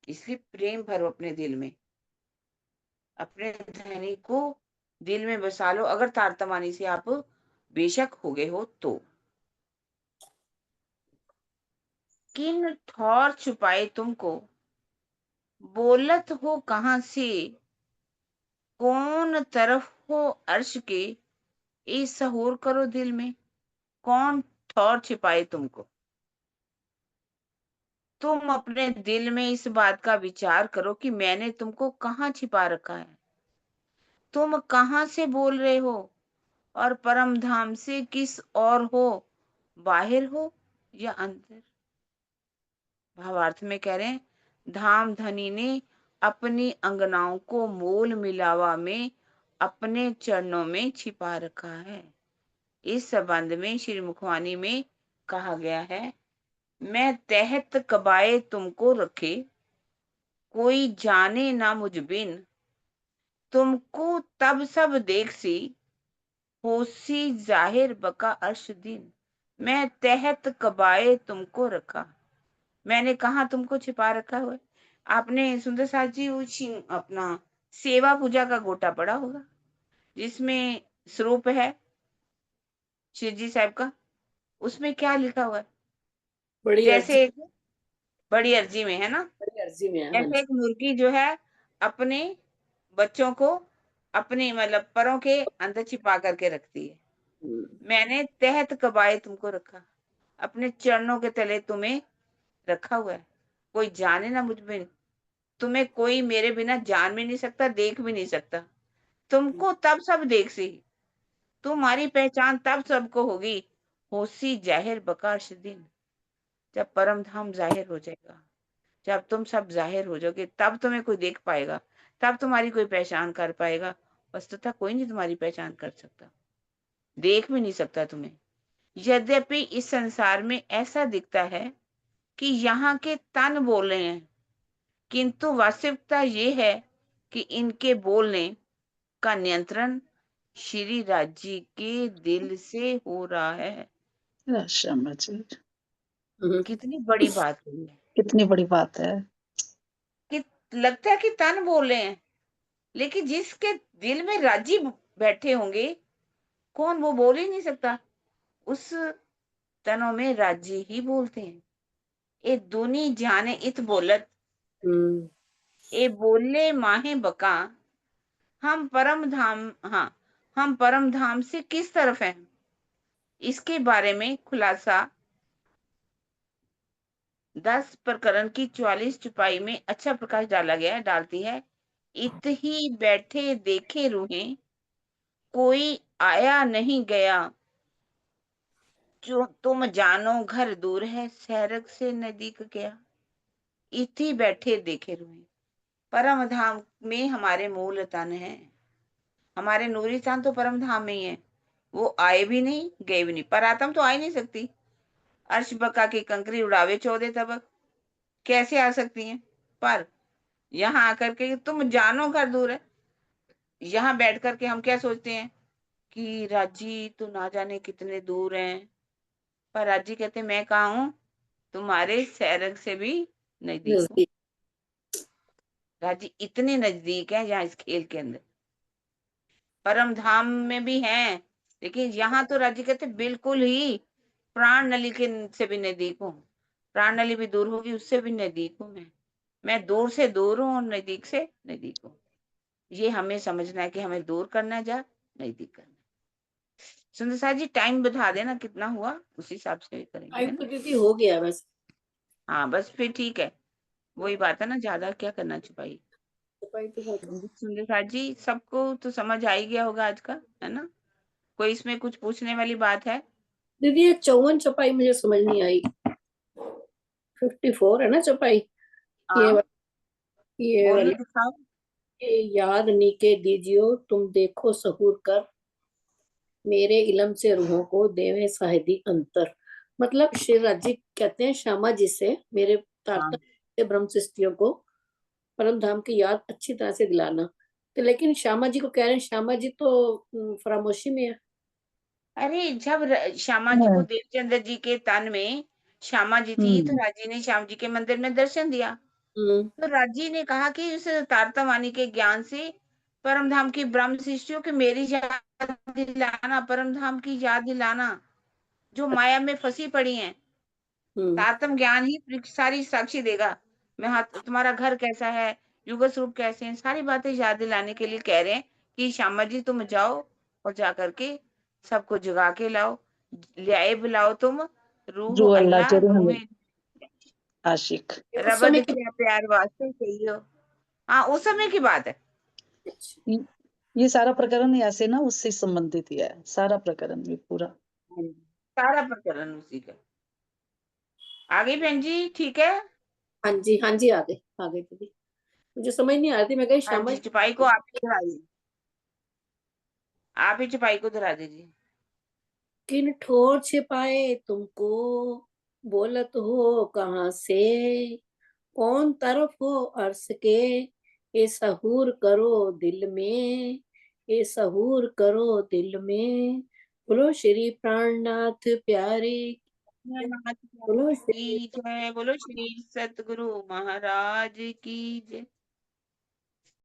इसलिए प्रेम भरो अपने दिल में, अपने धनी को दिल में बसा लो, अगर तारतमानी से आप बेशक हो गए हो तो। किन ठौर छुपाए तुमको, बोलत हो कहां से, कौन तरफ हो अर्श के, ए सहूर करो दिल में। कौन ठौर छिपाए तुमको, तुम अपने दिल में इस बात का विचार करो कि मैंने तुमको कहाँ छिपा रखा है। तुम कहाँ से बोल रहे हो, और परम धाम से किस और हो, बाहर हो या अंदर। भावार्थ में कह रहे हैं, धाम धनी ने अपनी अंगनाओं को मोल मिलावा में अपने चरणों में छिपा रखा है। इस संबंध में श्री मुखवाणी में कहा गया है, मैं तहत कबाए तुमको रखे, कोई जाने ना मुझ बिन, तुमको तब सब देख सी, होसी जाहिर बका अर्श दिन। मैं तहत कबाए तुमको रखा, मैंने कहा तुमको छिपा रखा हुआ है। आपने सुंदर साथ जी अपना सेवा पूजा का गोटा पढ़ा होगा, जिसमें स्वरूप है शिव जी साहब का। उसमें क्या लिखा हुआ है, बड़ी अर्जी, जैसे एक बड़ी अर्जी में है ना, बड़ी अर्जी में है। हाँ जैसे जी। एक मुर्गी जो है अपने बच्चों को अपने मतलब परों के अंदर छिपा करके रखती है। मैंने तहत कबाए तुमको रखा, अपने चरणों के तले तुम्हें रखा हुआ है। कोई जाने ना मुझ में, तुम्हें कोई मेरे बिना जान भी नहीं सकता, देख भी नहीं सकता। तुमको तब सब देख सी, तुम्हारी पहचान तब सबको होगी, होसी जाहिर बकाश दिन, जब परम धाम जाहिर हो जाएगा, जब तुम सब जाहिर हो जाओगे, तब तुम्हें कोई देख पाएगा, तब तुम्हारी कोई पहचान कर पाएगा। वस्तुतः कोई नहीं तुम्हारी पहचान कर सकता, देख भी नहीं सकता तुम्हें। यद्यपि इस संसार में ऐसा दिखता है कि यहाँ के तन बोल रहे हैं, किंतु वास्तविकता ये है कि इनके बोलने का नियंत्रण श्री राज्य के दिल से हो रहा है। क्षमा जी, कितनी बड़ी बात हुई है कितनी बड़ी बात है। कि लगता है कि तन बोल रहे हैं, लेकिन जिसके दिल में राजी बैठे होंगे, कौन वो बोल ही नहीं सकता। उस तनों में राजी ही बोलते हैं। ए दुनी जाने इत बोलत, ए बोले माहे बका, हम परम धाम, हाँ हम परम धाम से किस तरफ हैं। इसके बारे में खुलासा 10 प्रकरण की 44 चुपाई में अच्छा प्रकाश डाला गया है, डालती है। इत ही बैठे देखे रूहें, कोई आया नहीं गया, जो तुम जानो घर दूर है, सैरक से नजदीक गया। इति बैठे देखे रूहें, परम धाम में हमारे मूल तन है, हमारे नूरी तन तो परम धाम में ही है। वो आए भी नहीं गए भी नहीं, पर आत्म तो आ ही नहीं सकती। अर्श बका की कंकरी उड़ावे 14 तबक, कैसे आ सकती हैं। पर यहाँ आकर के तुम जानो घर दूर है। यहाँ बैठ करके हम क्या सोचते हैं कि राजी तो ना जाने कितने दूर हैं, पर राजी कहते मैं कहाँ हूँ, तुम्हारे शहर से भी नजदीक हूँ। नजदीक। राजी इतने नजदीक है यहाँ इस खेल के अंदर। परम धाम में भी हैं, लेकिन यहाँ तो राजी कहते बिल्कुल ही प्राण नली के से भी नजदीक हूँ। प्राण नली भी दूर होगी, उससे भी नजदीक हूँ मैं दूर से दूर हूँ और नजदीक से नजदीक हूँ। ये हमें समझना है कि हमें दूर करना है या नजदीक करना है। सुंदर साहब जी टाइम बता देना कितना हुआ, उसी हिसाब से करेंगे, है टाइम तो ना? दीदी हो गया बस। हाँ बस फिर ठीक है, वही बात है ना, ज्यादा क्या करना छुपाई। छपाई तो बहुत। सुंदर साहब जी सबको तो समझ आ ही गया होगा आज का, है ना? कोई इसमें कुछ पूछने वाली बात है? दीदी ये 54 छपाई मुझे समझ नहीं आई। 54 है ना छपाई। ये हाँ ये बोलो वाली दिखाओ। ये याद नीके दीजियो तुम देखो सहूर कर, मेरे इलम से रूहों को देवे साहिदी अंतर। मतलब श्री राजी कहते हैं श्यामा जी से मेरे हाँ तारतम्य से ब्रह्म सृष्टियों को परम धाम की याद अच्छी तरह से दिलाना। तो लेकिन श्यामा जी को कह रहे हैं, श्यामा जी तो फरामोशी में है। अरे जब श्यामा जी को देवचंद्र जी के तन में श्यामा जी थी तो राजी ने श्याम जी के मंदिर में दर्शन दिया। हम्म तो राजी ने कहा कि उस तारतम्यवाणी के ज्ञान से परम धाम की ब्रह्म सृष्टियों की मेरी याद दिलाना, परम धाम की याद दिलाना जो माया में फंसी पड़ी हैं। हम्म तारतम ज्ञान ही सारी साक्षी देगा। मैं हाथ तुम्हारा घर कैसा है, युग स्वरूप कैसे हैं, सारी बातें याद दिलाने के लिए कह रहे हैं कि श्यामा जी तुम जाओ और जा करके सबको जगा के लाओ, ले आए बुलाओ तुम जो रूह अल्लाह अल्लाह के रूह में रूहें आशिक। उस रबद समय की के प्यार वास्ते चाहिए। हाँ उस समय की बात है। ये ये सारा प्रकरण ऐसे ना उससे संबंधित ही है, सारा प्रकरण ये पूरा। सारा प्रकरण उसी का। आगे बहन जी ठीक है। हाँ जी आ गए दीदी। मुझे समझ नहीं आ रही थी, मैं कही हाँ श्यामा जी जी चुपाई को आप ही दोहराइए, आप ही चुपाई को दोहरा दीजिए। किन ठोर छिपाए तुमको, बोलत हो कहाँ से, कौन तरफ हो अर्श के, ये सहूर करो दिल में, ये सहूर करो दिल में। बोलो श्री प्राणनाथ प्यारे, बोलो श्री की जय, बोलो श्री सतगुरु महाराज की जय।